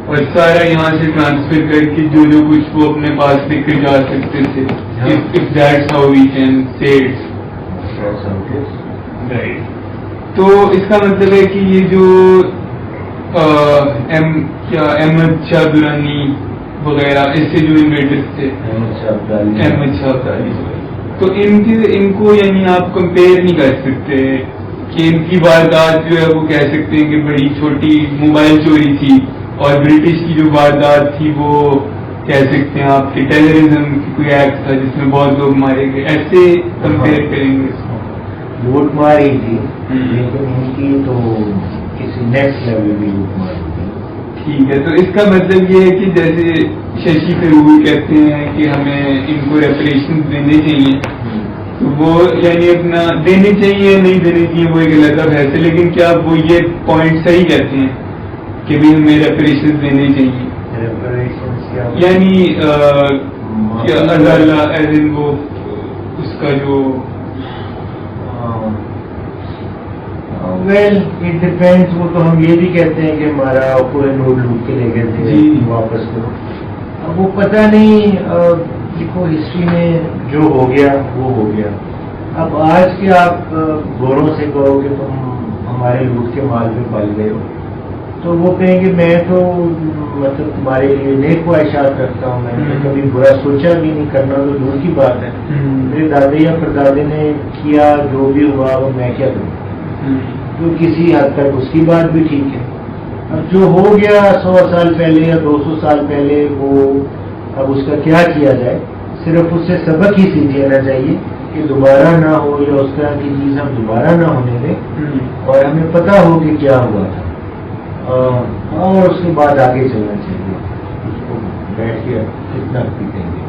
اور سارا یہاں سے ٹرانسفر کر کے جو کچھ وہ اپنے پاس لے کے جا سکتے تھے. If that's how we can say it. Right. تو اس کا مطلب ہے کہ یہ جو احمد شاہ درانی وغیرہ ایسے جو انویٹرس تھے, احمد شاہ ابدالی, تو ان کو یعنی آپ کمپیئر نہیں کر سکتے کہ ان کی واردات جو ہے وہ کہہ سکتے ہیں کہ بڑی چھوٹی موبائل چوری تھی, اور برٹش کی جو واردات تھی وہ کہہ سکتے ہیں آپ کے ٹیررزم کی کوئی ایکٹ تھا جس میں بہت لوگ مارے گئے. ایسے کمپیئر کریں گے. لوٹ ماری تھی لیکن ان کی تو کسی نیکسٹ لیول بھی لوٹ ماری تھی. ٹھیک ہے, تو اس کا مطلب یہ ہے کہ جیسے ششی تھرور کہتے ہیں کہ ہمیں ان کو ریپریشن دینے چاہیے, تو وہ یعنی اپنا دینے چاہیے نہیں دینے چاہیے وہ ایک الگ بحث ہے, لیکن کیا وہ یہ پوائنٹ صحیح کہتے ہیں کہ بھی ہمیں ریپریشن دینے چاہیے؟ یعنی وہ اس کا جو ویل اٹ ڈپینڈس. وہ تو ہم یہ بھی کہتے ہیں کہ ہمارا پورے نوٹ لوٹ کے لے گئے تھے واپس کرو. اب وہ پتہ نہیں, دیکھو ہسٹری میں جو ہو گیا وہ ہو گیا. اب آج کے آپ گوروں سے کہو کہ تم ہمارے لوٹ کے مال پہ پل گئے ہو, تو وہ کہیں کہ میں تو مطلب تمہارے لیے نیک خواہشات رکھتا ہوں, میں نے کبھی برا سوچا بھی نہیں, کرنا تو دور کی بات ہے. میرے دادے یا پردادے نے کیا جو بھی ہوا وہ میں کیا کروں, تو کسی حد تک اس کی بات بھی ٹھیک ہے. اب جو ہو گیا 100 سال پہلے یا 200 سال پہلے, وہ اب اس کا کیا کیا جائے. صرف اس سے سبق ہی سیکھ لینا چاہیے کہ دوبارہ نہ ہو, یا اس طرح کی چیز ہم دوبارہ نہ ہونے دیں, اور ہمیں پتہ ہو کہ کیا ہوا تھا, اور اس کے بعد آگے چلنا چاہیے. اس کو بیٹھ کے کتنا پیٹیں گے.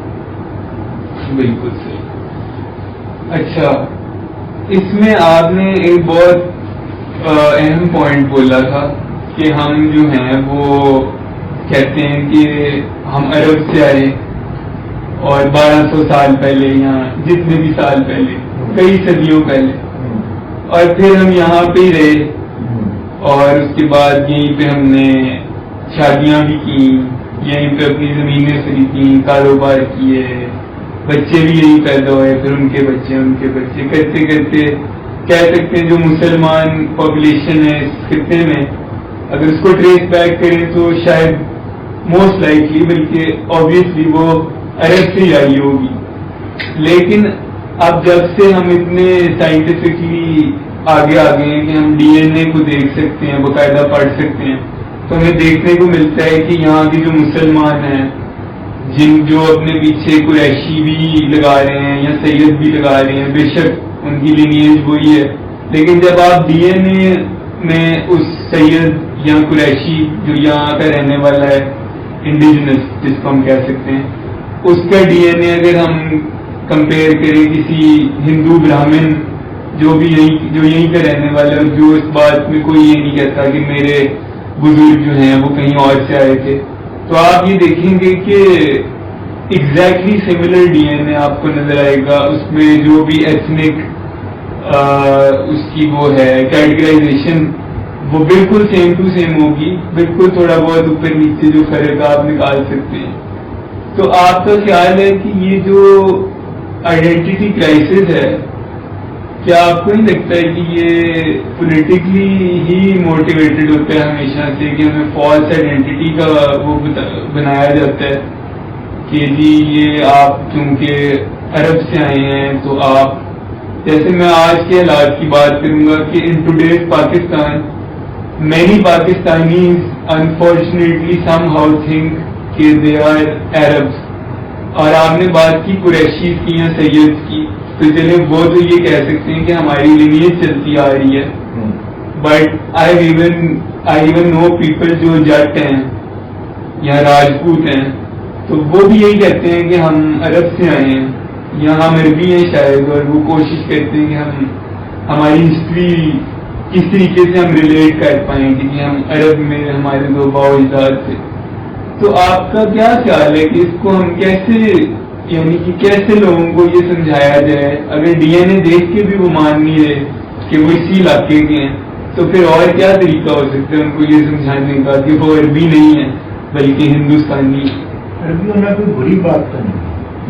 بالکل صحیح. اچھا, اس میں آپ نے ایک بہت اہم پوائنٹ بولا تھا کہ ہم جو ہیں وہ کہتے ہیں کہ ہم عرب سے آئے, اور 1200 سال پہلے یا جتنے بھی سال پہلے, کئی صدیوں پہلے, اور پھر ہم یہاں پہ ہی رہے, اور اس کے بعد یہیں پہ ہم نے شادیاں بھی کی, یہیں پہ اپنی زمینیں خریدی, کاروبار کیے, بچے بھی یہی پیدا ہوئے, پھر ان کے بچے کرتے کرتے کہہ سکتے ہیں جو مسلمان پاپولیشن ہے اس خطے میں, اگر اس کو ٹریس بیک کریں تو شاید موسٹ لائکلی بلکہ آبویسلی وہ عرب سے ہی آئی ہوگی. لیکن اب جب سے ہم اتنے سائنٹیفکلی آگے آ گئے ہیں کہ ہم ڈی این اے کو دیکھ سکتے ہیں, باقاعدہ پڑھ سکتے ہیں, تو ہمیں دیکھنے کو ملتا ہے کہ یہاں کے جو مسلمان ہیں جو اپنے پیچھے قریشی بھی لگا رہے ہیں یا سید بھی لگا رہے ہیں, بے شک ان کی لینیج وہی ہے, لیکن جب آپ ڈی این اے میں اس سید یا قریشی جو یہاں کا رہنے والا ہے, انڈیجنس جس کو ہم کہہ سکتے ہیں, اس کا ڈی این اے اگر ہم کمپیئر کریں کسی ہندو براہمن جو یہیں کا رہنے والا ہے, جو اس بات میں کوئی یہ نہیں کہتا کہ میرے بزرگ جو ہیں وہ کہیں اور سے آئے تھے, تو آپ یہ دیکھیں گے کہ ایگزیکٹلی سملر ڈی این اے آپ کو نظر آئے گا. اس میں جو بھی ایتھنک اس کی وہ ہے کیٹیگرائزیشن وہ بالکل سیم ٹو سیم ہوگی, بالکل تھوڑا بہت اوپر نیچے جو فرق آپ نکال سکتے ہیں. تو آپ کا خیال ہے کہ یہ جو آئیڈینٹی کرائسس ہے, کیا آپ کو نہیں لگتا ہے کہ یہ پولیٹیکلی ہی موٹیویٹڈ ہوتا ہے ہمیشہ سے, کہ ہمیں فالس آئیڈینٹی کا وہ بنایا جاتا ہے کہ جی یہ آپ چونکہ عرب سے آئے ہیں تو آپ, جیسے میں آج کے حالات کی بات کروں گا کہ in today's Pakistan many Pakistanis unfortunately somehow think کہ they are Arabs. اور آپ نے بات کی قریشی کی یا سید کی, تو چلے وہ تو یہ کہہ سکتے ہیں کہ ہماری لینیج چلتی آ رہی ہے, but I even know people جو جٹ ہیں یا راجپوت ہیں, تو وہ بھی یہی کہتے ہیں کہ ہم عرب سے آئے ہیں یا ہم عربی ہیں شاید, اور وہ کوشش کرتے ہیں کہ ہماری ہسٹری کس طریقے سے ہم ریلیٹ کر پائیں کہ ہم عرب میں ہمارے دو باؤ اجداد تھے. تو آپ کا کیا خیال ہے کہ اس کو ہم کیسے, یعنی کہ کیسے لوگوں کو یہ سمجھایا جائے, اگر ڈی این اے دیکھ کے بھی وہ مان نہیں رہے کہ وہ اسی علاقے کے ہیں, تو پھر اور کیا طریقہ ہو سکتا ہے ان کو یہ سمجھانے کا کہ وہ عربی نہیں ہے, بلکہ ہندوستانی. عربی ہونا کوئی بری بات تو نہیں.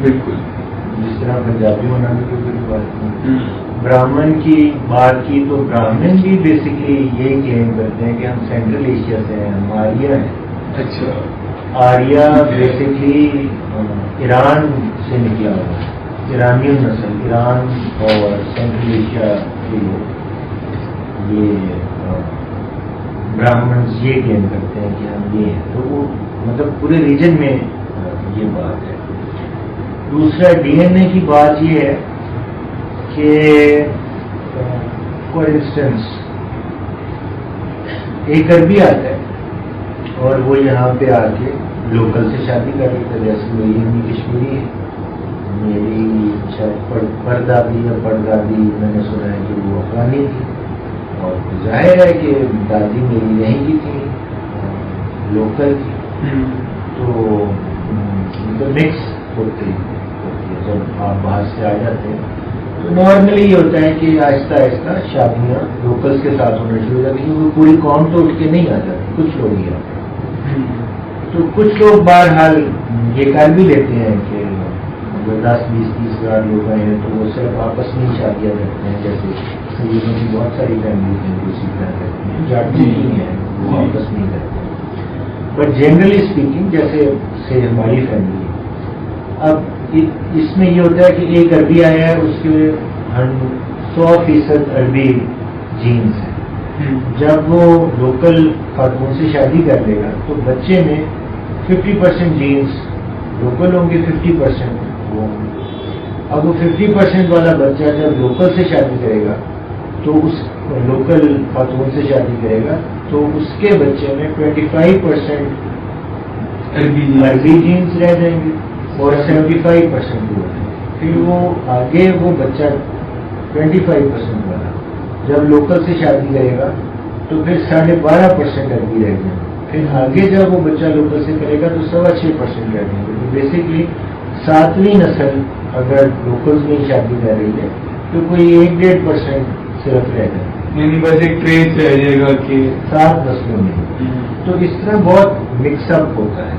بالکل. جس طرح پنجابی ہونا بھی کوئی بری بات نہیں. براہمن کی بات کی تو براہمن بھی بیسکلی یہ کلیم کرتے ہیں کہ ہم سینٹرل ایشیا سے ہیں, ہم آریہ ہیں. اچھا. آریہ بیسکلی ایران سے نکلا ہوا ہے, ایرانی نسل, ایران اور سینٹرل ایشیا کے لوگ یہ براہمنز یہ کلیم کرتے ہیں کہ ہم یہ ہیں. تو وہ مطلب پورے ریجن میں یہ بات ہے. دوسرا ڈی این اے کی بات یہ ہے کہ فار انسٹنس ایک عربی آتا ہے اور وہ یہاں پہ آ کے لوکل سے شادی کر لیتا ہے. جیسے میری امی کشمیری ہے, میری شاید پردادی یا پردادی میں نے سنا ہے کہ وہ افغانی تھی, اور ظاہر ہے کہ دادی میری یہیں کی تھی, لوکل تھی. تو مکس ہوتی ہے جب آپ باہر سے آ جاتے ہیں. تو نارملی یہ ہوتا ہے کہ آہستہ آہستہ شادیاں لوکلس کے ساتھ ہونا شروع ہو جاتی ہیں, کیونکہ پوری قوم تو اٹھ کے نہیں آ جاتی, کچھ لوگ ہی آتے ہیں. تو کچھ لوگ بہرحال یہ کر بھی لیتے ہیں کہ 10-20-30 ہزار لوگ آئے ہیں تو وہ صرف آپس میں ہی شادیاں کرتے ہیں. جیسے سیدوں کی بہت ساری فیملیز ہیں جو اسی طرح کرتی ہیں, جاتی نہیں ہیں وہ آپس میں ہی کرتے ہیں. بٹ جنرلی اسپیکنگ جیسے سے ہماری فیملی, اب اس میں یہ ہوتا ہے کہ ایک عربی آیا ہے, اس کے 100% عربی جینز ہیں. جب وہ لوکل خاتون سے شادی کر لے گا تو بچے میں 50% جینز لوکل ہوں گے, 50% وہ ہوں گے. اب وہ 50% والا بچہ جب لوکل سے شادی کرے گا تو اس لوکل خاتون سے شادی کرے گا تو اس کے بچے میں 25% عربی جینز رہ جائیں گے اور 75% وہ ہے. پھر وہ آگے وہ بچہ 25% والا جب لوکل سے شادی کرے گا تو پھر 12.5% عربی رہ جائیں گے. پھر آگے جب وہ بچہ لوکل سے کرے گا تو 6.25% رہ جائیں گے. تو بیسکلی 7ویں نسل اگر لوکل میں شادی کر رہی ہے تو کوئی 1-1.5% صرف رہ جائے گا, یعنی بس ایک ٹریس رہ جائے گا کہ 7 نسلوں میں. تو اس طرح بہت مکس اپ ہوتا ہے.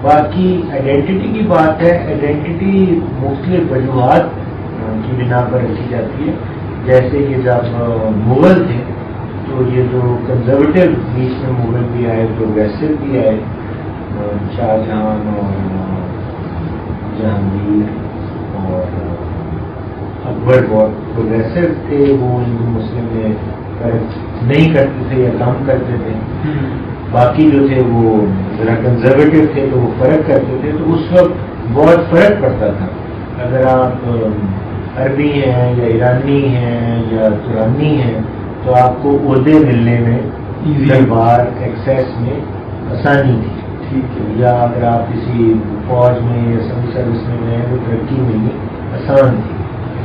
باقی آئیڈینٹی کی بات ہے, آئیڈینٹی مختلف وجوہات کی بنا پر رکھی جاتی ہے. جیسے کہ جب مغل تھے تو یہ جو کنزرویٹو بیچ میں مغل بھی آئے, پروگریسو بھی آئے, شاہ جہاں اور جہانگیر اور اکبر بہت پروگریسو تھے. وہ ہندو مسلم میں فرق نہیں کرتے تھے یا کم کرتے تھے. باقی جو تھے وہ ذرا کنزرویٹو تھے تو وہ فرق کرتے تھے. تو اس وقت بہت فرق پڑتا تھا. اگر آپ عربی ہیں یا ایرانی ہیں یا ترانی ہیں تو آپ کو عہدے ملنے میں دربار ایکسیس میں آسانی تھی. یا اگر آپ کسی فوج میں یا سبھی سروس میں گئے تو ترقی ملنی آسان تھی.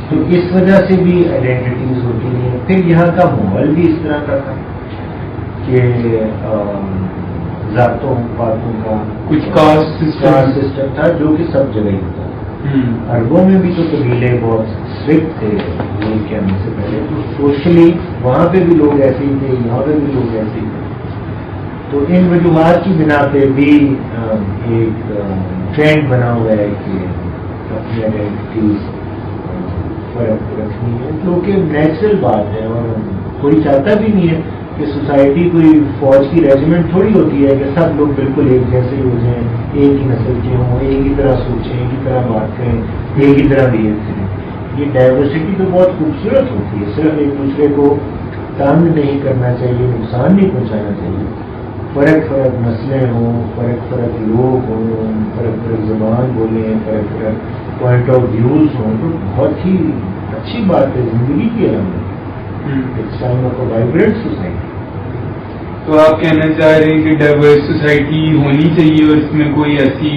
تو اس وجہ سے بھی آئیڈینٹیز ہوتی ہیں. پھر یہاں کا ماحول بھی اس طرح کا تھا کہ ذاتوں باتوں کا کچھ کاسٹ سسٹم تھا جو کہ سب جگہ ہی ہوتا تھا. عربوں میں بھی تو قبیلے بہت اسٹرکٹ تھے ملک کے آنے سے پہلے. تو سوشلی وہاں پہ بھی لوگ ایسے ہی تھے, یہاں پہ بھی لوگ ایسے ہی تھے. تو ان وجوہات کی بنا پہ بھی ایک ٹرینڈ بنا ہوا ہے کہ اپنی آئیڈینٹیز فرق رکھنی ہے, جو کہ نیچرل بات ہے. اور کوئی چاہتا بھی نہیں ہے کہ سوسائٹی کوئی فوج کی ریجیمنٹ تھوڑی ہوتی ہے کہ سب لوگ بالکل ایک جیسے ہی ہو جائیں, ایک ہی نسل کے ہوں, ایک ہی طرح سوچیں, ایک ہی طرح بات کریں, ایک ہی طرح بہیو کریں. یہ ڈائیورسٹی تو بہت خوبصورت ہوتی ہے. صرف ایک دوسرے کو تنگ نہیں کرنا چاہیے, نقصان نہیں پہنچانا چاہیے. فرق نسلیں ہوں, فرق لوگ ہوں, فرق زبان بولیں, فرق پوائنٹ آف ویوز ہوں, تو بہت ہی اچھی بات ہے زندگی کی علامت. It's time of a vibrant society. تو آپ کہنا چاہ رہے ہیں کہ ڈائیورس سوسائٹی ہونی چاہیے اور اس میں کوئی ایسی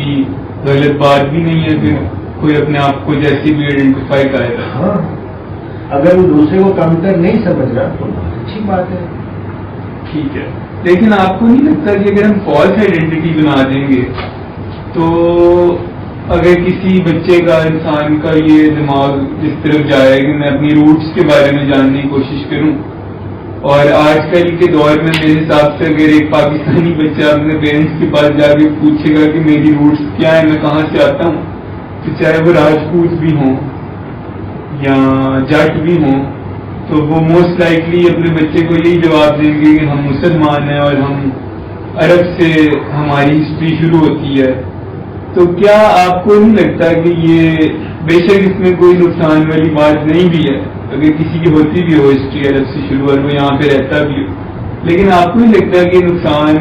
غلط بات بھی نہیں ہے کہ کوئی اپنے آپ کو جیسے بھی آئیڈینٹیفائی کرے گا. ہاں, اگر وہ دوسرے کو کمتر نہیں سمجھ رہا تو بہت اچھی بات ہے. ٹھیک ہے, لیکن آپ کو نہیں لگتا کہ اگر ہم فالس آئیڈینٹی بنا دیں گے تو اگر کسی بچے کا, انسان کا یہ دماغ اس طرف جائے کہ میں اپنی روٹس کے بارے میں جاننے کی کوشش کروں اور آج کل کے دور میں میرے حساب سے اگر ایک پاکستانی بچہ اپنے پیرنٹس کے پاس جا کے پوچھے گا کہ میری روٹس کیا ہے، میں کہاں سے آتا ہوں، تو چاہے وہ راجپوت بھی ہوں یا جٹ بھی ہوں، تو وہ موسٹ لائکلی اپنے بچے کو یہی جواب دیں گے کہ ہم مسلمان ہیں اور ہم عرب سے ہماری ہسٹری شروع ہوتی ہے. تو کیا آپ کو نہیں لگتا کہ یہ بے شک اس میں کوئی نقصان والی بات نہیں بھی ہے، اگر کسی کی ہوتی بھی ہو ہسٹری عرب سے شروع اور وہ یہاں پہ رہتا بھی ہو، لیکن آپ کو نہیں لگتا کہ نقصان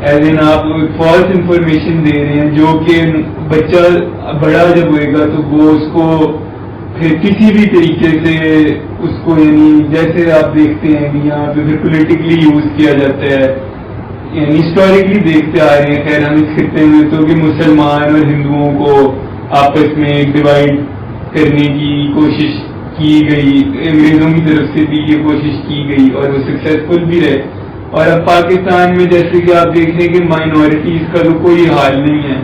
ایز این آپ فالس انفارمیشن دے رہے ہیں جو کہ بچہ بڑا جب ہوئے گا تو وہ اس کو پھر کسی بھی طریقے سے اس کو، یعنی جیسے آپ دیکھتے ہیں کہ یہاں پہ پھر پولیٹیکلی یوز کیا جاتا ہے، یعنی ہسٹوریکلی دیکھتے آ رہے ہیں خیر ہم اس خطے میں تو کہ مسلمان اور ہندوؤں کو آپس میں ڈیوائڈ کرنے کی کوشش کی گئی، انگریزوں کی طرف سے بھی یہ کوشش کی گئی اور وہ سکسیسفل بھی رہے. اور اب پاکستان میں جیسے کہ آپ دیکھ رہے ہیں کہ مائنورٹیز کا تو کوئی حال نہیں ہے،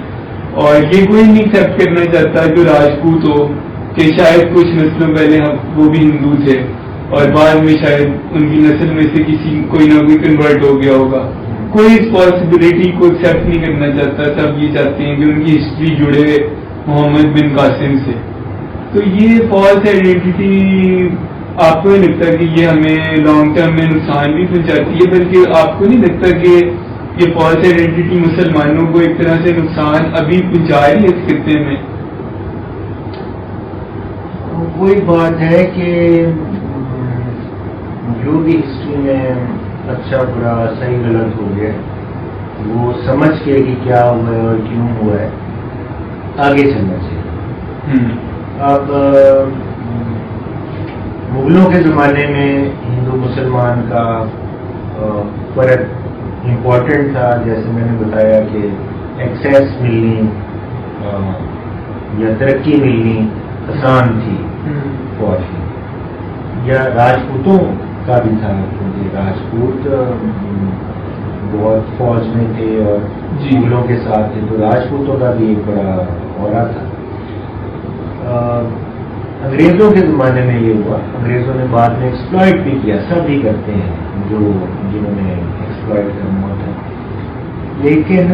اور یہ کوئی نہیں ایکسیپٹ کرنا چاہتا جو راجپوت ہو کہ شاید کچھ نسلوں پہلے وہ بھی ہندو تھے اور بعد میں شاید ان کی نسل میں سے کسی کوئی نہ کوئی کنورٹ ہو گیا ہوگا. کوئی اس پاسبلٹی کو ایکسیپٹ نہیں کرنا چاہتا، سب یہ چاہتے ہیں کہ ان کی ہسٹری جڑے محمد بن قاسم سے. تو یہ فالس آئیڈینٹی آپ کو نہیں لگتا کہ یہ ہمیں لانگ ٹرم میں نقصان بھی پہنچاتی ہے، بلکہ آپ کو نہیں لگتا کہ یہ فالس آئیڈینٹی مسلمانوں کو ایک طرح سے نقصان ابھی پہنچا رہی ہے اس خطے میں؟ وہی بات ہے کہ جو بھی ہسٹری میں اچھا برا صحیح غلط ہو گیا وہ سمجھ کے کہ کیا ہوا ہے اور کیوں ہوا ہے آگے چلنا چاہیے. اب مغلوں کے زمانے میں ہندو مسلمان کا فرق امپورٹنٹ تھا، جیسے میں نے بتایا کہ ایکسیس ملنی یا ترقی ملنی آسان تھی فوج کی. یا راجپوتوں کا بھی تھا کیونکہ راجپوت بہت فوج میں تھے اور مغلوں کے ساتھ تھے، تو راجپوتوں کا بھی ایک بڑا عہدہ تھا. انگریزوں کے زمانے میں یہ ہوا، انگریزوں نے بعد میں ایکسپلائٹ بھی کیا، سب بھی کرتے ہیں جنہوں نے ایکسپلائٹ کرنا ہوتا ہے. لیکن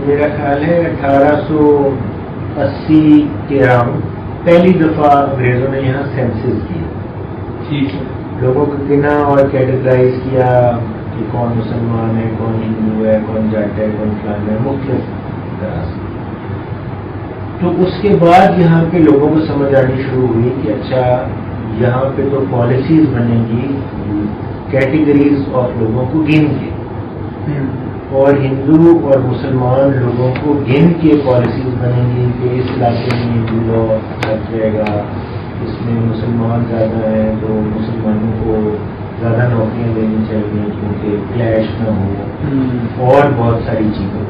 میرا خیال ہے 1880 کے اراؤنڈ پہلی دفعہ انگریزوں نے یہاں سینسس کیا، لوگوں کو گنا اور کیٹیگرائز کیا کہ کون مسلمان ہے، کون ہندو ہے، کون جٹ ہے، کون فلان ہے، مختلف طرح سے. تو اس کے بعد یہاں پہ لوگوں کو سمجھ آنی شروع ہوئی کہ اچھا یہاں پہ تو پالیسیز بنے گی کیٹیگریز آف لوگوں کو گن کے، اور ہندو اور مسلمان لوگوں کو گن کے پالیسیز بنیں گی کہ اس علاقے میں ہندو لا لگ جائے گا، اس میں مسلمان زیادہ ہیں تو مسلمانوں کو زیادہ نوکریاں دینی چاہیے کیونکہ کلیش نہ ہو، اور بہت ساری چیزیں.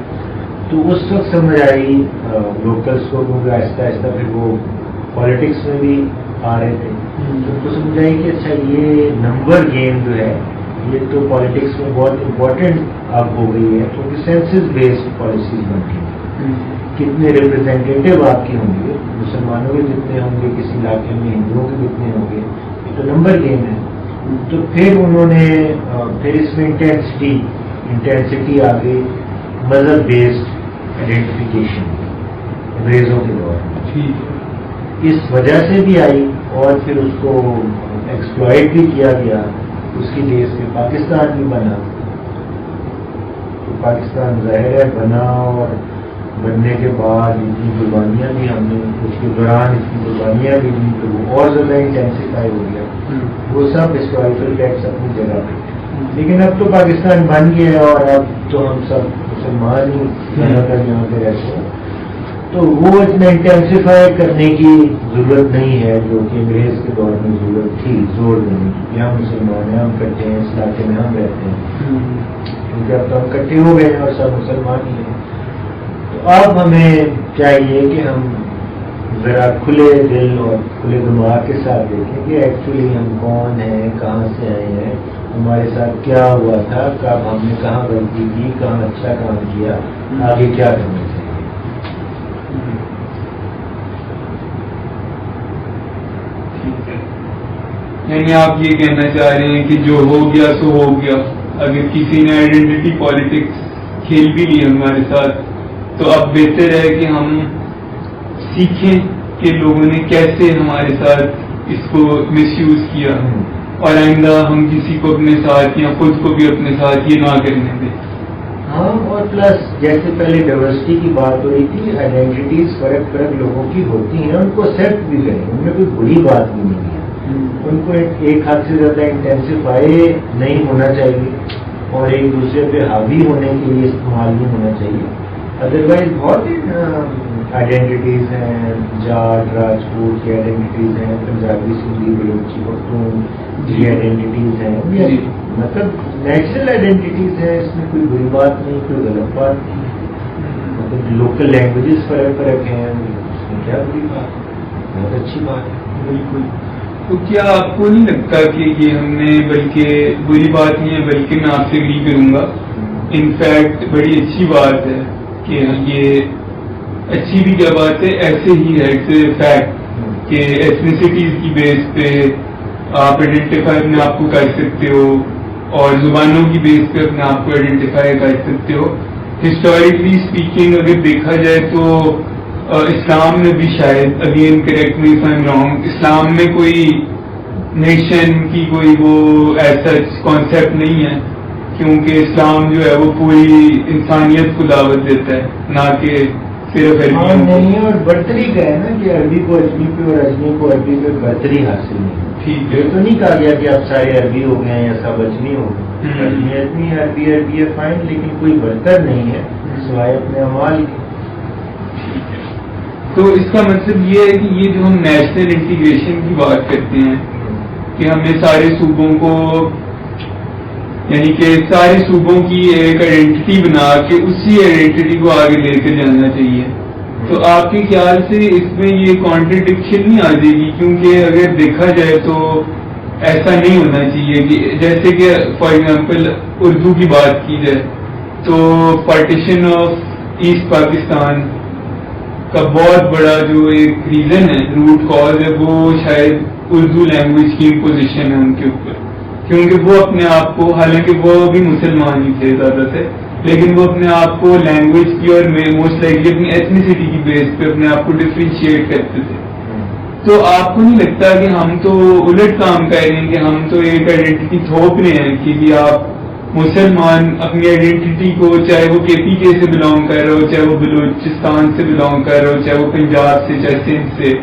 تو اس وقت سمجھ آئی لوکلس کو، کیونکہ آہستہ آہستہ پھر وہ پالیٹکس میں بھی آ رہے تھے، تو ان کو سمجھ آئی کہ اچھا یہ نمبر گیم جو ہے یہ تو پالیٹکس میں بہت امپورٹنٹ اب ہو گئی ہے، کیونکہ سینسس بیسڈ پالیسیز بنتی ہیں. کتنے ریپرزینٹیٹیو آپ کے ہوں گے، مسلمانوں کے کتنے ہوں گے کسی علاقے میں، ہندوؤں کے کتنے ہوں گے، یہ تو نمبر گیم ہے. تو پھر انہوں نے پھر اس میں انٹینسٹی آ گئی مذہب بیسڈ آئیڈینٹیفیکیشن انگریزوں کے دور میں، اس وجہ سے بھی آئی اور پھر اس کو ایکسپلائٹ بھی کیا گیا. اس کی بیس پہ پاکستان بھی بنا. تو پاکستان ظاہر ہے بنا، اور بننے کے بعد اتنی قربانیاں بھی ہم نے، اس کے دوران اتنی قربانیاں بھی دی تو وہ اور زیادہ انٹینسیفائی ہو گیا. وہ سب ہسٹوریکل فیکٹس اپنی جگہ پہ. لیکن اب تو پاکستان بن گیا اور اب تو ہم سب مسلمان ہی زیادہ تر یہاں پہ رہتے ہیں، تو وہ اتنا انٹینسیفائی کرنے کی ضرورت نہیں ہے جو کہ انگریز کے دور میں ضرورت تھی زور دینے کی. یہاں مسلمان ہیں، ہم کٹھے ہیں، اس علاقے میں ہم رہتے ہیں، کیونکہ اب تو ہم کٹھے ہو گئے ہیں اور سب مسلمان ہی ہیں. تو اب ہمیں چاہیے کہ ہم ذرا کھلے دل اور کھلے دماغ کے ساتھ دیکھیں کہ ایکچولی ہم کون ہیں، کہاں سے آئے ہیں، ہمارے ساتھ کیا ہوا تھا، کب ہم نے کہاں غلطی کی، کہاں اچھا کام کیا، آگے کیا کرنا چاہیے. یعنی آپ یہ کہنا چاہ رہے ہیں کہ جو ہو گیا سو ہو گیا. اگر کسی نے آئیڈینٹی پالیٹکس کھیل بھی لی ہمارے ساتھ تو اب بہتر ہے کہ ہم سیکھیں کہ لوگوں نے کیسے ہمارے ساتھ اس کو مس یوز کیا اور آئندہ ہم کسی کو اپنے ساتھ یا خود کو بھی اپنے ساتھ یہ نہ کرنے دیں. ہاں اور پلس جیسے پہلے ڈائیورسٹی کی بات ہو رہی تھی، آئیڈینٹیز فرق لوگوں کی ہوتی ہیں، ان کو ایکسیپٹ بھی کریں، ان میں کوئی بری بات بھی نہیں ہے. ان کو ایک حد سے زیادہ انٹینسیفائی نہیں ہونا چاہیے اور ایک دوسرے پہ حاوی ہونے کے لیے استعمال نہیں ہونا چاہیے. ادروائز بہت آئیڈینٹیز ہیں، جاٹ راجپوت کی آئیڈینٹیز ہیں، پنجابی سندھی بلوچی پختون کی آئیڈینٹیز ہیں، مطلب نیچرل آئیڈینٹیز ہیں، اس میں کوئی بری بات نہیں، کوئی غلط بات نہیں. مطلب لوکل لینگویجز فرق ہیں، اس میں کیا بری بات ہے، بہت اچھی بات ہے. بالکل. تو کیا آپ کو نہیں لگتا کہ یہ ہم نے، بلکہ بری بات نہیں ہے بلکہ میں آپ سے اگری کروں گا، انفیکٹ بڑی اچھی بات ہے کہ یہ اچھی بھی کیا بات ہے، ایسے ہی ہے، اٹس اے فیکٹ کہ ایتھنیسٹیز کی بیس پہ آپ آئیڈینٹیفائی اپنے آپ کو کر سکتے ہو اور زبانوں کی بیس پہ اپنے آپ کو آئیڈینٹیفائی کر سکتے ہو. ہسٹوریکلی اسپیکنگ اگر دیکھا جائے تو اسلام میں بھی شاید، again correct me if I am wrong, اسلام میں کوئی نیشن کی کوئی وہ ایسا کانسیپٹ نہیں ہے، کیونکہ اسلام جو ہے وہ پوری انسانیت کو دعوت دیتا ہے، نہ کہ صرف عربی نہیں. اور برتری کا ہے نا کہ عربی کو اجمی پہ اور اجمی کو عربی پہ برتری حاصل نہیں. ٹھیک ہے، یہ تو نہیں کہا گیا کہ آپ سارے عربی ہو گئے یا سب اجمی ہو گئے. اجمی عربی ہے فائن، لیکن کوئی برتر نہیں ہے سوائے اپنے اعمال کے. تو اس کا مطلب یہ ہے کہ یہ جو ہم نیشنل انٹیگریشن کی بات کرتے ہیں کہ ہمیں سارے صوبوں کو، یعنی کہ سارے صوبوں کی ایک آئیڈینٹی بنا کے اسی آئیڈینٹی کو آگے لے کر جانا چاہیے، تو آپ کے خیال سے اس میں یہ کانٹرڈکشن نہیں آ جائے گی؟ کیونکہ اگر دیکھا جائے تو ایسا نہیں ہونا چاہیے کہ جیسے کہ فار ایگزامپل اردو کی بات کی جائے تو پارٹیشن آف ایسٹ پاکستان کا بہت بڑا جو ایک ریزن ہے، روٹ کاز ہے، وہ شاید اردو لینگویج کی امپوزیشن ہے ان کے اوپر، کیونکہ وہ اپنے آپ کو، حالانکہ وہ بھی مسلمان ہی تھے زیادہ سے، لیکن وہ اپنے آپ کو لینگویج کی اور موسٹ لائکلی اپنی ایتھنیسٹی کی بیس پہ اپنے آپ کو ڈفرینشیٹ کرتے تھے. تو آپ کو نہیں لگتا کہ ہم تو الٹ کام کر رہے ہیں کہ ہم تو ایک آئیڈینٹی تھوپ رہے ہیں کہ جی آپ مسلمان اپنی آئیڈینٹی کو، چاہے وہ کے پی کے سے بلانگ کر رہے ہو، چاہے وہ بلوچستان سے بلانگ کر رہے ہو، چاہے وہ پنجاب سے، چاہے سندھ سے،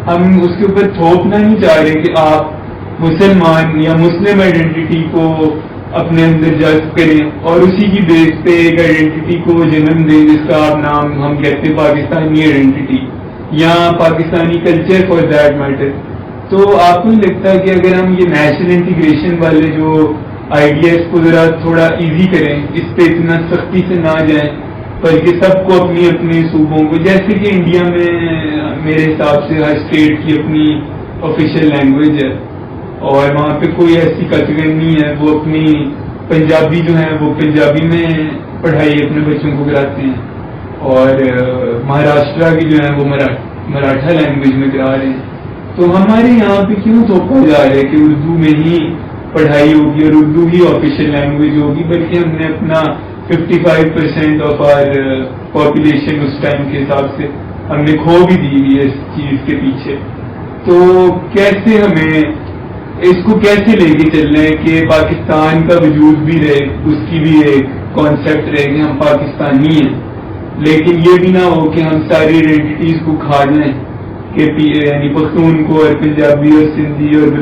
ہم اس کے اوپر تھوپنا نہیں چاہ رہے کہ آپ مسلمان یا مسلم آئیڈینٹی کو اپنے اندر جذب کریں اور اسی کی بیس پہ ایک آئیڈینٹی کو جنم دیں جس کا آپ نام ہم کہتے ہیں پاکستانی آئیڈینٹی یا Pakistani culture for that matter. تو آپ کو نہیں لگتا کہ اگر ہم یہ نیشنل انٹیگریشن والے جو آئیڈیاز کو ذرا تھوڑا ایزی کریں، اس پہ اتنا سختی سے نہ جائیں، بلکہ سب کو اپنی اپنے صوبوں کو، جیسے کہ انڈیا میں میرے حساب سے ہر اسٹیٹ کی اپنی آفیشیل لینگویج ہے اور وہاں پہ کوئی ایسی کیٹیگری نہیں ہے، وہ اپنی پنجابی جو ہے وہ پنجابی میں پڑھائی اپنے بچوں کو کراتے ہیں اور مہاراشٹرا کی جو ہے وہ مراٹھا لینگویج میں کرا رہے ہیں. تو ہمارے یہاں پہ کیوں تھوپا جا رہا ہے کہ اردو میں ہی پڑھائی ہوگی اور اردو ہی آفیشیل لینگویج ہوگی، بلکہ ہم نے اپنا 55% آف آر پاپولیشن اس ٹائم کے حساب سے ہم نے کھو بھی دی ہوئی ہے اس چیز کے پیچھے. تو کیسے ہمیں اس کو کیسے لے کے چلنا ہے کہ پاکستان کا وجود بھی رہے، اس کی بھی ایک کانسیپٹ رہے کہ ہم پاکستانی ہیں، لیکن یہ بھی نہ ہو کہ ہم ساری آئیڈینٹیز کو کھا جائیں کہ یعنی پختون کو اور پنجابی اور سندھی اور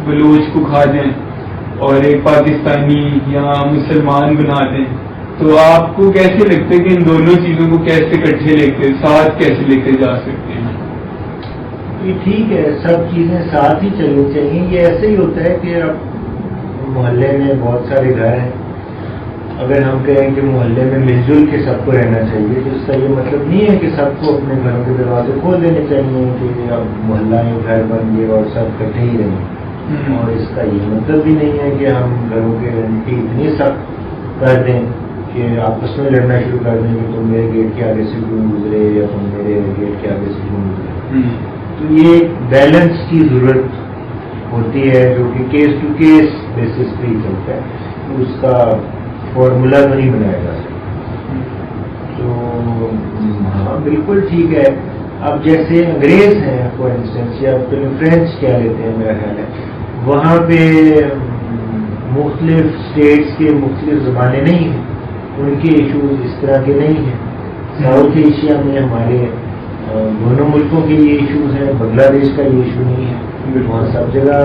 بلوچ کو کھا جائیں اور ایک پاکستانی یا مسلمان بنا دیں. تو آپ کو کیسے لگتا ہے کہ ان دونوں چیزوں کو کیسے اکٹھے لے کے ساتھ کیسے لے کے جا سکتے ہیں؟ یہ ٹھیک ہے، سب چیزیں ساتھ ہی چلنی چاہیے. یہ ایسے ہی ہوتا ہے کہ اب محلے میں بہت سارے گھر ہیں، اگر ہم کہیں کہ محلے میں مل جل کے سب کو رہنا چاہیے تو اس کا یہ مطلب نہیں ہے کہ سب کو اپنے گھروں کے دروازے کھول دینے چاہیے کہ اب محلہ گھر بن گئے اور سب اکٹھے ہی رہیں. اور اس کا یہ مطلب بھی نہیں ہے کہ ہم گھروں کے رینٹی اتنی سخت کر دیں کہ آپس میں لڑنا شروع کر دیں کہ تم میرے گیٹ کے آگے سے کیوں گزرے یا تم میرے گیٹ کے آگے سے کیوں گزرے. تو یہ بیلنس کی ضرورت ہوتی ہے جو کہ کیس ٹو کیس بیسس پہ ہی چلتا ہے، اس کا فارمولا تو نہیں بنایا جا سکتا. تو ہاں بالکل ٹھیک ہے. اب جیسے انگریز ہیں فار انسٹنس، یا پھر فرینچ کیا لیتے ہیں میرا خیال ہے، وہاں پہ مختلف اسٹیٹس کے مختلف زبانیں نہیں ہیں، ان کے ایشوز اس طرح کے نہیں ہیں. ساؤتھ ایشیا میں ہمارے دونوں ملکوں کے یہ ایشوز ہیں، بنگلہ دیش کا یہ ایشو نہیں ہے. وہاں سب جگہ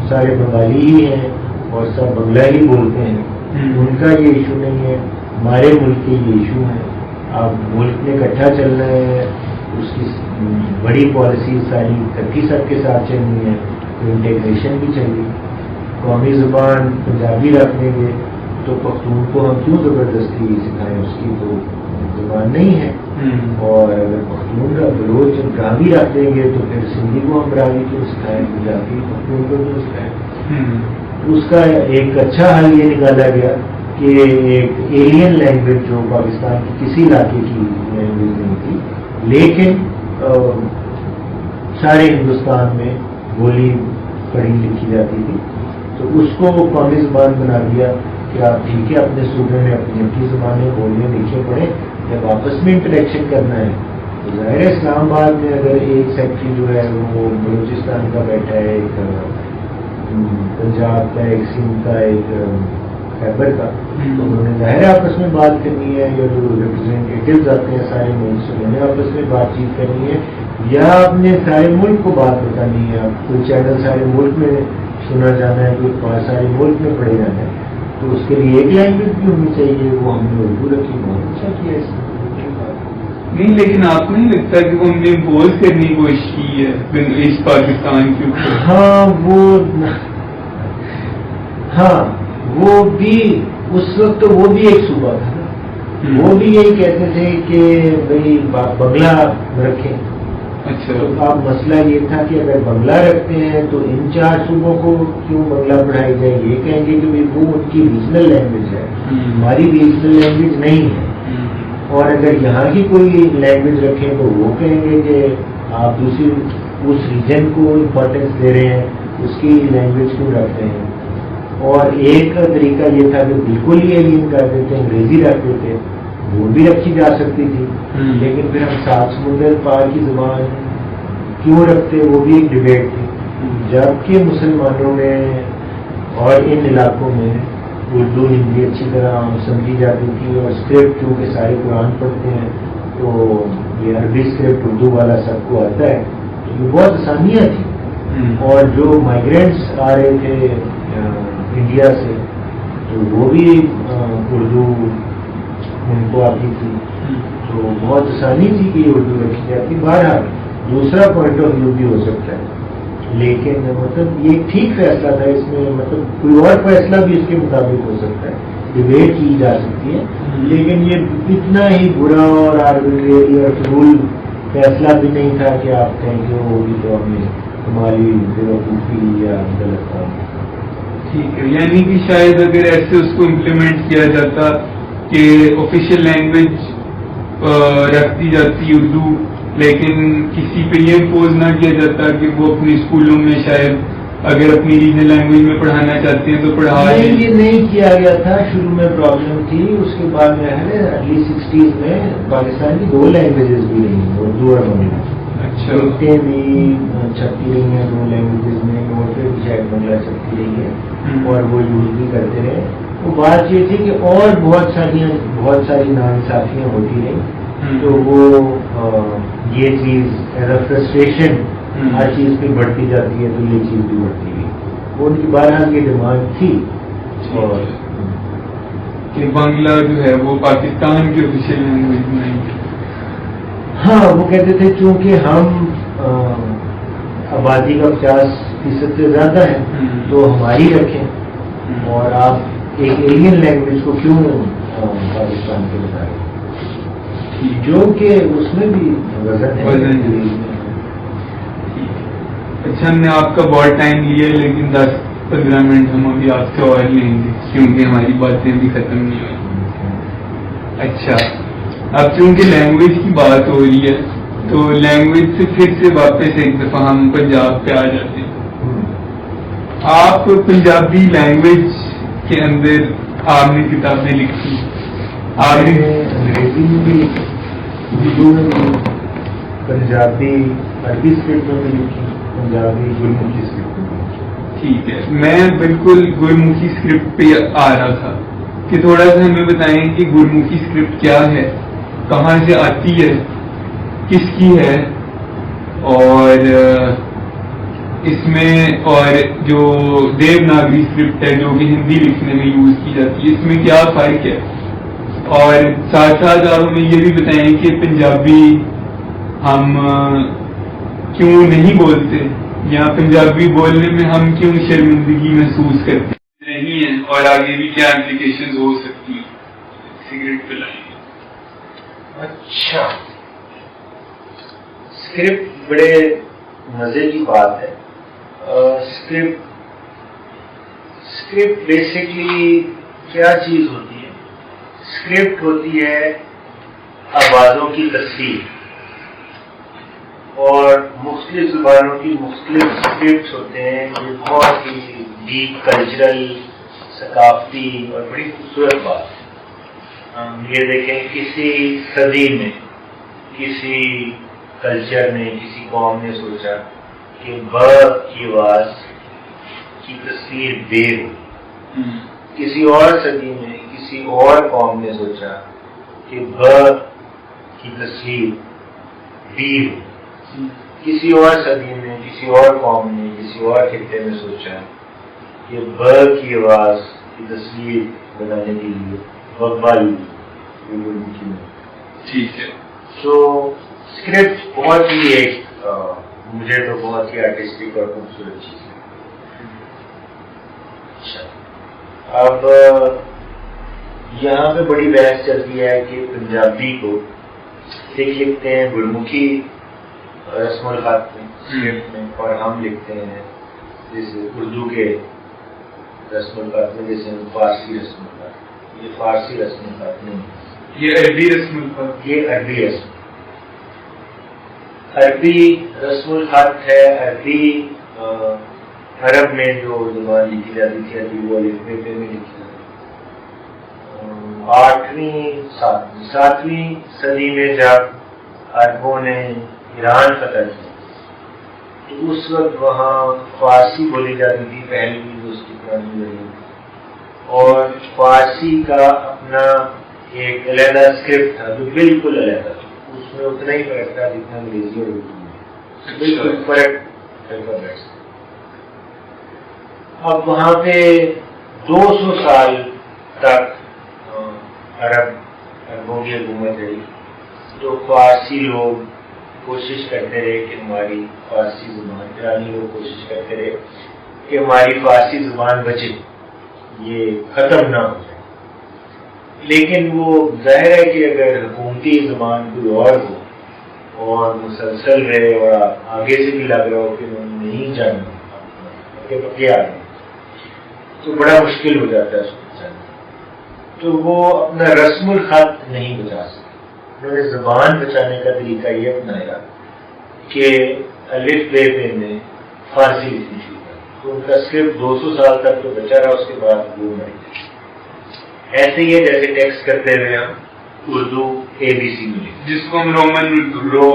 سارے بنگالی ہی ہیں اور سب بنگلہ ہی بولتے ہیں، ان کا یہ ایشو نہیں ہے. ہمارے ملک کے یہ ایشو ہیں. اب ملک میں اکٹھا چلنا ہے، اس کی بڑی پالیسی ساری اکٹھی سب کے ساتھ چلنی ہے، تو انٹیگریشن بھی چاہیے. قومی زبان پنجابی رکھ دیں گے تو پختون کو ہم کیوں زبردستی سکھائیں، اس کی تو زبان نہیں ہے. اور اگر پختون کا بلوچ براہوی رکھ دیں گے تو پھر سندھی کو ہم براہوی کیوں سکھائیں، پنجابی پختون کو کیوں سکھائیں. اس کا ایک اچھا حل یہ نکالا گیا کہ ایک ایلین لینگویج جو پاکستان کی کسی علاقے کی لینگویج نہیں تھی لیکن سارے ہندوستان میں بولی پڑھی لکھی جاتی تھی، تو اس کو وہ قومی زبان بنا دیا کہ آپ ٹھیک ہے اپنے صوبے میں اپنی زبانیں بولنے لکھے پڑھیں. جب آپس میں انٹریکشن کرنا ہے تو ظاہر ہے اسلام آباد میں اگر ایک سیکٹری جو ہے وہ بلوچستان کا بیٹھا ہے، ایک پنجاب کا، ایک سندھ کا، ایک خیبر کا، تو انہوں نے ظاہر آپس میں بات کرنی ہے، یا جو ریپرزینٹیوز آتے ہیں سارے ملک سے انہوں نے آپس میں بات چیت کرنی ہے، یا اپنے سارے ملک کو بات بتانی ہے. اب کوئی چینل سارے ملک میں سنا جانا ہے، کوئی سارے ملک میں پڑھے جانا ہے، تو اس کے لیے ایک لینگویج بھی ہونی چاہیے. وہ ہم نے اردو رکھی، بہت اچھا کیا اس میں. نہیں لیکن آپ کو نہیں لگتا کہ وہ ہم نے امپوز کرنے کی کوشش کی ہے اس پاکستان کے اوپر؟ ہاں وہ بھی اس وقت وہ بھی ایک صوبہ تھا نا، وہ بھی یہی کہتے تھے کہ بھائی بنگلہ رکھیں. اچھا. تو اب مسئلہ یہ تھا کہ اگر بنگلہ رکھتے ہیں تو ان 4 صوبوں کو کیوں بنگلہ پڑھائی جائے. یہ کہیں گے کہ وہ ان کی ریجنل لینگویج ہے، ہماری ریجنل لینگویج نہیں ہے. اور اگر یہاں کی کوئی لینگویج رکھیں تو وہ کہیں گے کہ آپ دوسری اس ریجن کو امپورٹینس دے رہے ہیں، اس کی لینگویج کیوں رکھتے ہیں. اور ایک طریقہ یہ تھا کہ بالکل ہی ایلین کر دیتے، انگریزی رکھ دیتے، وہ بھی رکھی جا سکتی تھی. لیکن پھر ہم 7 سمندر پار کی زبان کیوں رکھتے، وہ بھی ایک ڈبیٹ تھی. جبکہ مسلمانوں میں اور ان علاقوں میں اردو ہندی اچھی طرح سمجھی جاتی تھی، اور اسکرپٹ کیونکہ سارے قرآن پڑھتے ہیں تو یہ عربی اسکرپٹ اردو والا سب کو آتا ہے، تو یہ بہت آسانیاں تھیں. اور جو مائیگرینٹس آ رہے تھے انڈیا سے تو وہ بھی اردو ان کو آتی تھی، تو بہت آسانی تھی کہ اردو رکھی جاتی. بہرحال دوسرا پوائنٹ آف ویو بھی ہو سکتا ہے، لیکن مطلب یہ ٹھیک فیصلہ تھا. اس میں مطلب کوئی اور فیصلہ بھی اس کے مطابق ہو سکتا ہے، ڈبیٹ کی جا سکتی ہے، لیکن یہ اتنا ہی برا اور آربیٹری اور فضول فیصلہ بھی نہیں تھا کہ آپ کہیں کہ وہ ہوگی تو ہمیں ہماری بیوقوفی یا غلط کام. ٹھیک ہے، یعنی کہ شاید اگر ایسے اس کو امپلیمنٹ کیا جاتا کہ آفیشیل لینگویج رکھ دی جاتی اردو، لیکن کسی پہ یہ امپوز نہ کیا جاتا کہ وہ اپنے اسکولوں میں شاید اگر اپنی ریجنل لینگویج میں پڑھانا چاہتے ہیں تو پڑھا نہیں. یہ نہیں کیا گیا تھا، شروع میں پرابلم تھی. اس کے بعد میں ہے ارلی 60s میں پاکستان کی 2 لینگویجز بھی رہی ہیں، اردو اور بنگلہ. اچھا. بھی چھپتی رہی ہیں 2 لینگویجز میں، اور پھر بھی شاید بنگلہ چھپتی رہی ہے اور وہ یوز بھی کرتے رہے. وہ بات یہ تھی کہ اور بہت ساری ناانصافیاں ہوتی رہیں، تو وہ یہ چیز ایز اے فرسٹریشن ہر چیز پہ بڑھتی جاتی ہے، تو یہ چیز بھی بڑھتی گئی. وہ ان کی بہرحال کی ڈیمانڈ تھی. اور کہ بنگلہ جو ہے وہ پاکستان کی آفیشیل لینگویج نہیں. ہاں وہ کہتے تھے چونکہ ہم آبادی کا 50% سے زیادہ ہے تو ہماری رکھیں، اور آپ ایک ایلین لینگویج کو کیوں پاکستان کے بتائیں، جو کہ اس میں بھی وزن ہے. اچھا، ہم نے آپ کا بہت ٹائم لیا ہے، لیکن 10-15 منٹ ہم ابھی آپ سے اور لیں گے کیونکہ ہماری باتیں بھی ختم نہیں ہوئی. اچھا، اب چونکہ لینگویج کی بات ہو رہی ہے تو لینگویج سے پھر سے واپس ایک دفعہ ہم پنجاب پہ آ جاتے ہیں. آپ پنجابی لینگویج کے اندر آپ نے کتابیں لکھی، آپ نے انگریزی میں بھی، اردو میں بھی، پنجابی عربی اسکرپٹ میں بھی لکھی، پنجابی گرمکھی اسکرپٹ میں بھی لکھی. ٹھیک ہے، میں بالکل گرمکھی اسکرپٹ پہ آ رہا تھا کہ تھوڑا سا ہمیں بتائیں کہ گرمکھی اسکرپٹ کیا ہے، کہاں سے آتی ہے، کس کی ہے، اور اس میں اور جو دیوناگری اسکرپٹ ہے جو کہ ہندی لکھنے میں یوز کی جاتی ہے، اس میں کیا فرق ہے، اور ساتھ ساتھ آپ ہمیں یہ بھی بتائیں کہ پنجابی ہم کیوں نہیں بولتے، یا پنجابی بولنے میں ہم کیوں شرمندگی محسوس کرتے نہیں ہیں، اور آگے بھی کیا اپلیکیشن ہو سکتی ہیں سگریٹ پلائیں. اچھا، اسکرپٹ بڑے مزے کی بات ہے. اسکرپٹ بیسکلی کیا چیز ہوتی ہے؟ اسکرپٹ ہوتی ہے آوازوں کی تصویر، اور مختلف زبانوں کی مختلف اسکرپٹس ہوتے ہیں. یہ بہت ہی ڈیپ کلچرل، ثقافتی اور بڑی خوبصورت بات ہے. ہم یہ دیکھیں کسی صدی میں کسی کلچر نے، کسی قوم نے سوچا کہ ب کی آواز کی تصویر بے ہو. کسی اور صدی میں کسی اور قوم نے سوچا کہ ب کی تصویر بی ہو. کسی اور صدی میں کسی اور قوم نے کسی اور خطے میں سوچا کہ ب کی آواز کی تصویر بنانے کے لیے بغبال. ٹھیک ہے. تو اسکرپٹ بہت ہی ایک مجھے تو بہت ہی آرٹسٹک اور خوبصورت چیز ہے. اچھا، اب یہاں پہ بڑی بحث چلتی ہے کہ پنجابی کو لکھتے ہیں گرمکھی رسم الخط میں، اسکرپٹ میں، اور ہم لکھتے ہیں جیسے اردو کے رسم الخط میں، جیسے فارسی رسم الخط. یہ فارسی رسم الخط نہیں، یہ عربی رسم الخط، یہ عربی رسم الخط ہے. عربی عرب میں جو زبان لکھی جاتی تھی عربی، وہ لکھنے پہ میں لکھی جاتی. 7ویں صدی میں جب عربوں نے ایران فتح کیا تو اس وقت وہاں فارسی بولی جاتی تھی، پہلی جو اس کی پرانی رہی، اور فارسی کا اپنا ایک علیحدہ اسکرپٹ تھا جو بالکل علیحدہ تھا. اس میں اتنا ہی فرق تھا جتنا انگریزی اور اردو میں، بالکل فرق الفابیٹس. اب وہاں پہ 200 سال تک عربوں کی حکومت رہی، تو فارسی لوگ کوشش کرتے رہے کہ ہماری فارسی زبان، ایرانی لوگ کوشش کرتے رہے کہ ہماری فارسی زبان بچے، یہ ختم نہ ہو جائے. لیکن وہ ظاہر ہے کہ اگر حکومتی زبان کوئی اور ہو اور مسلسل رہے اور آگے سے بھی لگ رہا ہو کہ نہیں جانا پکے آ گئے، تو بڑا مشکل ہو جاتا ہے اس کو بچانا. تو وہ اپنا رسم الخط نہیں بچا سکتے. انہوں نے زبان بچانے کا طریقہ یہ اپنایا کہ الف بے پہ میں فارسی لکھنی شروع کر. تو ان کا اسکرپٹ 200 سال تک تو بچا رہا، اس کے بعد وہ مر گیا. ایسے ہی ہے جیسے ٹیکسٹ کرتے ہوئے ہم اردو ABC میں لکھتے، جس کو ہم رومن اردو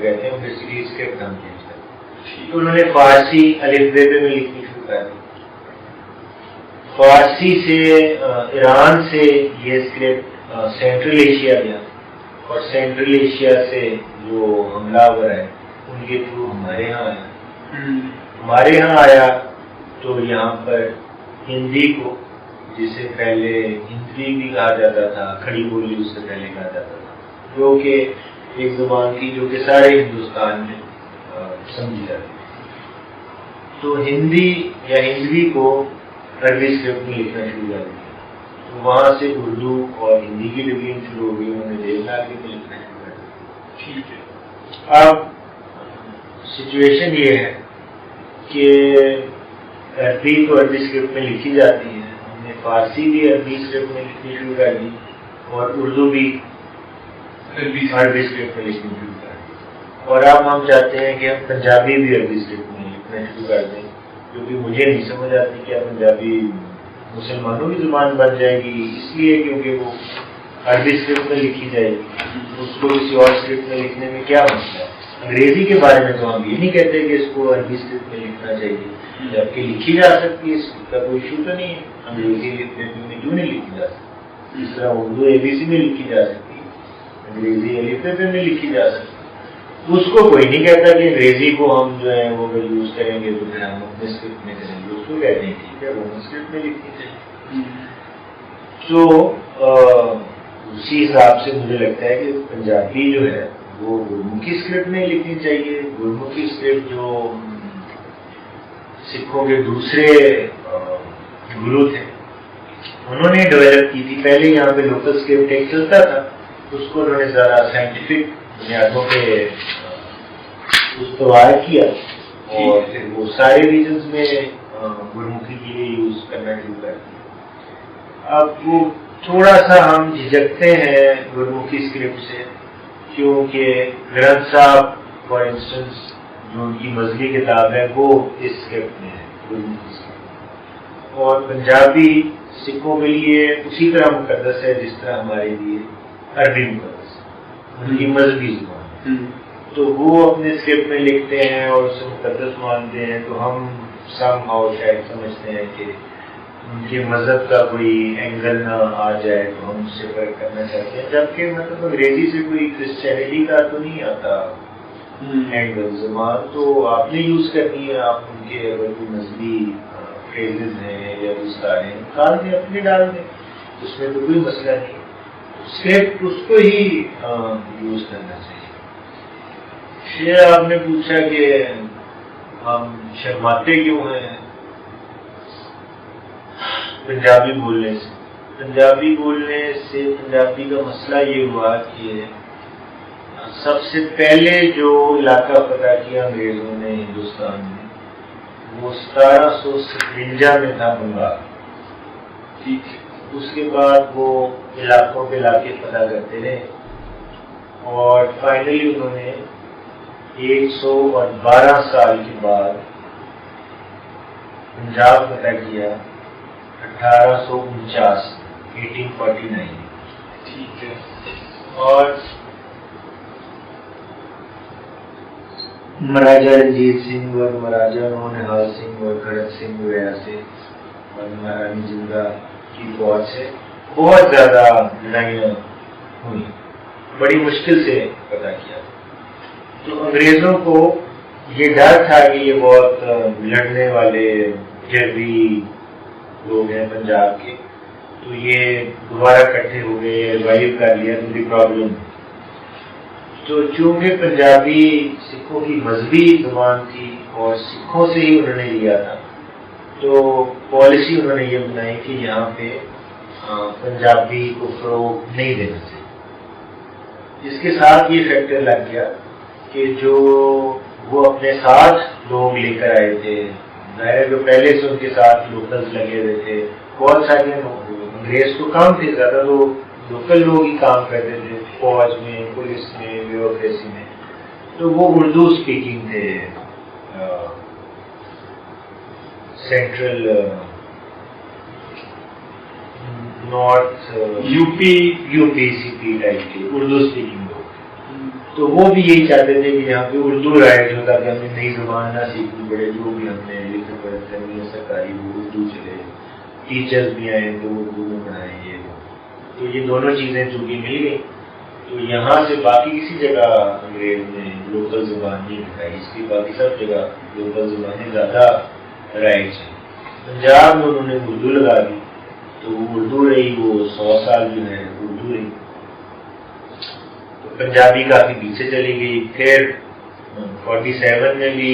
کہتے ہیں، بیسکلی اسکرپٹ ہم چینج کرتے ہیں. تو انہوں نے فارسی الف بے پہ میں لکھنی شروع کر دی. فارسی سے ایران سے یہ اسکرپٹ سینٹرل ایشیا گیا، اور سینٹرل ایشیا سے جو حملہ ہوا ہے ان کے تھرو ہمارے یہاں آیا. ہمارے یہاں آیا تو یہاں پر ہندی کو، جسے پہلے ہندی بھی کہا جاتا تھا، کھڑی بولی اس سے پہلے کہا جاتا تھا، جو کہ ایک زبان تھی جو کہ سارے ہندوستان میں سمجھی جاتی تھی. تو ہندی یا ہندوی کو عربی اسکرپٹ میں لکھنا شروع کر دیا. تو وہاں سے اردو اور ہندی کی ڈبلنگ شروع ہو گئی، انہوں نے دیوناگری میں لکھنا شروع کر دیا. ٹھیک ہے. اب سچویشن یہ ہے کہ عربی تو عربی اسکرپٹ میں لکھی جاتی ہے، ہم نے فارسی بھی عربی اسکرپٹ میں لکھنی شروع کر دی، اور اردو بھی عربی اسکرپٹ میں لکھنی شروع کر دی. اور اب ہم چاہتے ہیں کہ ہم پنجابی بھی عربی اسکرپٹ میں لکھنا شروع کر دیں، کیونکہ مجھے نہیں سمجھ آتی کہ پنجابی مسلمانوں کی زبان بن جائے گی، اس لیے کیونکہ وہ عربی اسکرپٹ میں لکھی جائے گی، اس کو کسی اور اسکرپٹ میں لکھنے میں کیا مسئلہ ہے؟ انگریزی کے بارے میں تو ہم یہ نہیں کہتے کہ اس کو عربی اسکرپٹ میں لکھنا چاہیے، جبکہ لکھی جا سکتی ہے، اس کا کوئی ایشو تو نہیں ہے، انگریزی میں کیوں نہیں لکھی جا سکتی؟ جس طرح اردو ABC میں لکھی جا سکتی ہے، انگریزی الف میں لکھی جا سکتی ہے، اس کو کوئی نہیں کہتا کہ انگریزی کو ہم جو ہے وہ اگر یوز کریں گے تو پھر ہم اپنے اسکرپٹ میں کریں گے، اس کو کہتے ہیں ٹھیک ہے وہ اسکرپٹ میں لکھنی چاہیے۔ تو اسی حساب سے مجھے لگتا ہے کہ پنجابی جو ہے وہ گرمکھی اسکرپٹ میں لکھنی چاہیے۔ گرمکھی اسکرپٹ جو سکھوں کے دوسرے گرو تھے انہوں نے ڈیولپ کی تھی، پہلے یہاں پہ لوکل اسکرپٹ ایک چلتا تھا، اس کو انہوں نے زیادہ سائنٹیفک بنیادوں پہ استوار کیا اور پھر وہ سارے ریجنز میں گرمکھی کے لیے یوز کرنا شروع کر دیا۔ اب وہ تھوڑا سا ہم جھجکتے ہیں گرمکھی اسکرپٹ سے، کیونکہ گرنتھ صاحب فار انسٹنس جو ان کی مذہبی کتاب ہے وہ اس اسکرپٹ میں ہے، گرمکھی اسکرپٹ، اور پنجابی سکھوں کے لیے اسی طرح مقدس ہے جس طرح ہمارے لیے عربی مقدس ہے، ان کی مذہبی زبان، تو وہ اپنے اسکرپٹ میں لکھتے ہیں اور اسے مقدس مانتے ہیں، تو ہم سم ہاؤ شاید سمجھتے ہیں کہ ان کے مذہب کا کوئی اینگل نہ آ جائے تو ہم اس سے فرق کرنا چاہتے ہیں، جبکہ مطلب انگریزی سے کوئی کرسچینٹی کا تو نہیں آتا اینگل، زبان تو آپ نے یوز کرنی ہے، آپ ان کے اگر کوئی مذہبی فریزز ہیں یا وسطارے ہیں نکال دیں، اپنے ڈال دیں، اس میں تو کوئی مسئلہ نہیں، اسکرپٹ اس کو ہی یوز کرنا چاہیے۔ شیخ آپ نے پوچھا کہ ہم شرماتے کیوں ہیں پنجابی بولنے سے؟ پنجابی بولنے سے پنجابی کا مسئلہ یہ ہوا کہ سب سے پہلے جو علاقہ فتح کیا انگریزوں نے ہندوستان میں وہ 1757 میں تھا بنگال، ٹھیک ہے، اس کے بعد وہ علاقوں پہ علاقے فتح کرتے رہے اور فائنلی انہوں نے 112 سال کے بعد پنجاب فتح کیا 1849، ٹھیک ہے، اور مہاراجا رنجیت سنگھ اور مہاراجا نہال سنگھ اور کھڑک سنگھ وغیرہ سے اور مہارانی جنگا کی فوج سے بہت زیادہ لڑائیاں ہوئی، بڑی مشکل سے فتح کیا۔ تو انگریزوں کو یہ ڈر تھا کہ یہ بہت لڑنے والے جربی لوگ ہیں پنجاب کے، تو یہ دوبارہ اکٹھے ہو گئے، ریوائیو کر لیا، تو بھی پرابلم۔ تو چونکہ پنجابی سکھوں کی مذہبی زبان تھی اور سکھوں سے ہی انہوں نے لیا تھا، تو پالیسی انہوں نے یہ بنائی کہ یہاں پہ پنجابی کو فروغ نہیں دینا چاہیے۔ اس کے ساتھ یہ فیکٹر لگ گیا کہ جو وہ اپنے ساتھ لوگ لے کر آئے تھے، ظاہر جو پہلے سے ان کے ساتھ لوکلز لگے ہوئے تھے، بہت سارے انگریز تو کام تھے، زیادہ تو لوکل لوگ ہی کام کرتے تھے، فوج میں، پولیس میں، بیوروکریسی میں، تو وہ اردو اسپیکنگ تھے، سینٹرل نارتھ یو پی سی پی ٹائپ کے اردو اسپیکنگ لوگ، تو وہ بھی یہی چاہتے تھے کہ یہاں پہ اردو رائج ہوتا کہ ہمیں نئی زبان نہ سیکھنی پڑے، جو بھی ہم نے لکھن پڑھن کرنی ہے سرکاری وہ اردو چلے، ٹیچرز بھی آئیں تو اردو میں پڑھائیں گے، تو یہ دونوں چیزیں چونکہ مل گئی، تو یہاں سے باقی کسی جگہ انگریز نے لوکل زبان نہیں بٹھائی، اس کی باقی سب جگہ لوکل زبانیں زیادہ رائج ہیں۔ پنجاب میں انہوں نے اردو لگا دی، تو وہ اردو رہی، وہ 100 سال جو ہے اردو رہی، تو پنجابی کافی پیچھے چلی گئی۔ پھر 47 میں بھی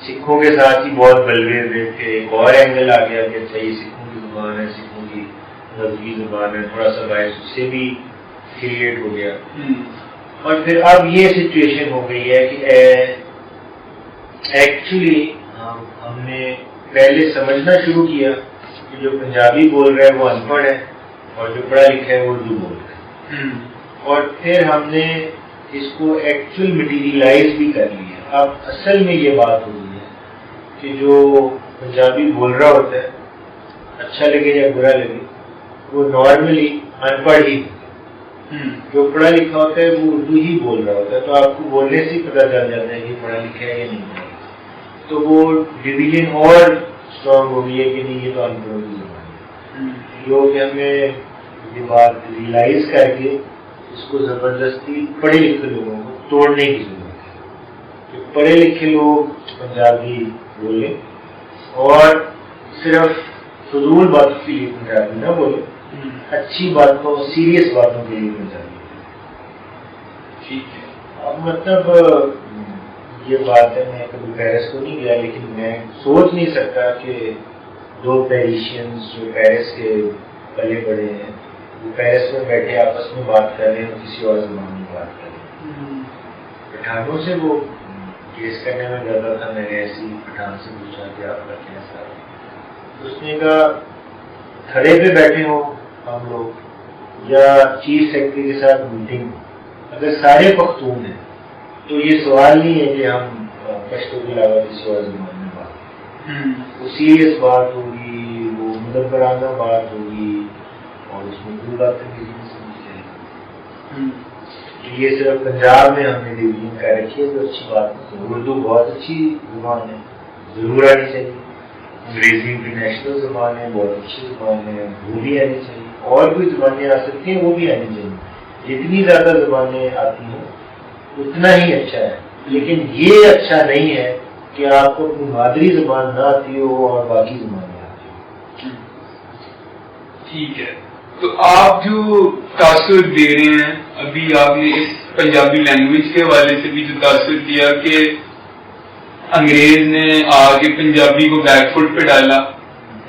سکھوں کے ساتھ ہی بہت بلوے ہوئے تھے، ایک اور اینگل آ گیا کہ اچھا یہ سکھوں کی زبان ہے، سکھوں کی مذہبی زبان ہے، تھوڑا سا باعث اس سے بھی کریٹ ہو گیا، اور پھر اب یہ سچویشن ہو گئی ہے کہ ایکچولی ہم نے پہلے سمجھنا شروع کیا کہ جو پنجابی بول رہا ہے وہ ان پڑھ ہے اور جو پڑھا لکھا ہے وہ اردو بول رہا ہے، اور پھر ہم نے اس کو ایکچوئل مٹیریلائز بھی کر لیا۔ اب اصل میں یہ بات ہو گئی ہے کہ جو پنجابی بول رہا ہوتا ہے، اچھا لگے یا برا لگے، وہ نارملی ان پڑھ ہی، جو پڑھا لکھا ہوتا ہے وہ اردو ہی بول رہا ہوتا ہے، تو آپ کو بولنے سے پتہ چل جاتا ہے کہ پڑھا لکھا ہے یا نہیں ہے. تو وہ ڈویژن اور اسٹرانگ ہو گئی ہے کہ نہیں، یہ تو ان پڑھوں کی زبان ہے. لوگ ہمیں یہ بات ریئلائز کر کے اس کو زبردستی پڑھے لکھے لوگوں کو توڑنے کی ضرورت ہے کہ پڑھے لکھے لوگ پنجابی بولیں اور صرف فضول باتوں کے لیے پنجابی نہ بولیں، اچھی باتوں سیریس باتوں کے لیے پنجابی. ٹھیک ہے. اب مطلب یہ بات ہے، میں کبھی پیرس کو نہیں گیا لیکن میں سوچ نہیں سکتا کہ دو پیرشینز جو پیرس کے پلے بڑے ہیں وہ پیرس میں بیٹھے آپس میں بات کر رہے ہیں اور کسی اور زبان میں بات کر رہے ہیں. پٹھانوں سے وہ کیس کرنے میں ڈرتا تھا، میں نے ایسی پٹھان سے پوچھا کہ آپ کا کیسا ہے، اس نے کہا کھڑے پہ بیٹھے ہوں ہم لوگ یا چیف سیکرٹری کے ساتھ میٹنگ، اگر سارے پختون ہیں تو یہ سوال نہیں ہے کہ ہم پشتو کے علاوہ کسی اور زبان میں بات کریں. وہ سیریس بات ہوگی، وہ مدبرانہ بات ہوگی اور اس میں کوئی بات نہیں سمجھتے ہیں. یہ صرف پنجاب میں ہم نے ڈویژن کر رکھی ہے تو اچھی بات نہیں. اردو بہت اچھی زبان ہے، ضرور آنی چاہیے. انگریزی انٹرنیشنل زبان ہے، بہت اچھی زبان ہے، وہ بھی آنی چاہیے. اور کوئی زبانیں آ سکتی ہیں وہ بھی آنی چاہیے. جتنی زیادہ زبانیں آتی ہیں اتنا ہی اچھا ہے، لیکن یہ اچھا نہیں ہے کہ آپ کو اپنی مادری زبان نہ آتی ہو اور باقی زبانیں آتی ہو. ٹھیک ہے. تو آپ جو تاثر دے رہے ہیں ابھی، آپ نے اس پنجابی لینگویج کے حوالے سے بھی جو تاثر دیا کہ انگریز نے آ کے پنجابی کو بیک فٹ پہ ڈالا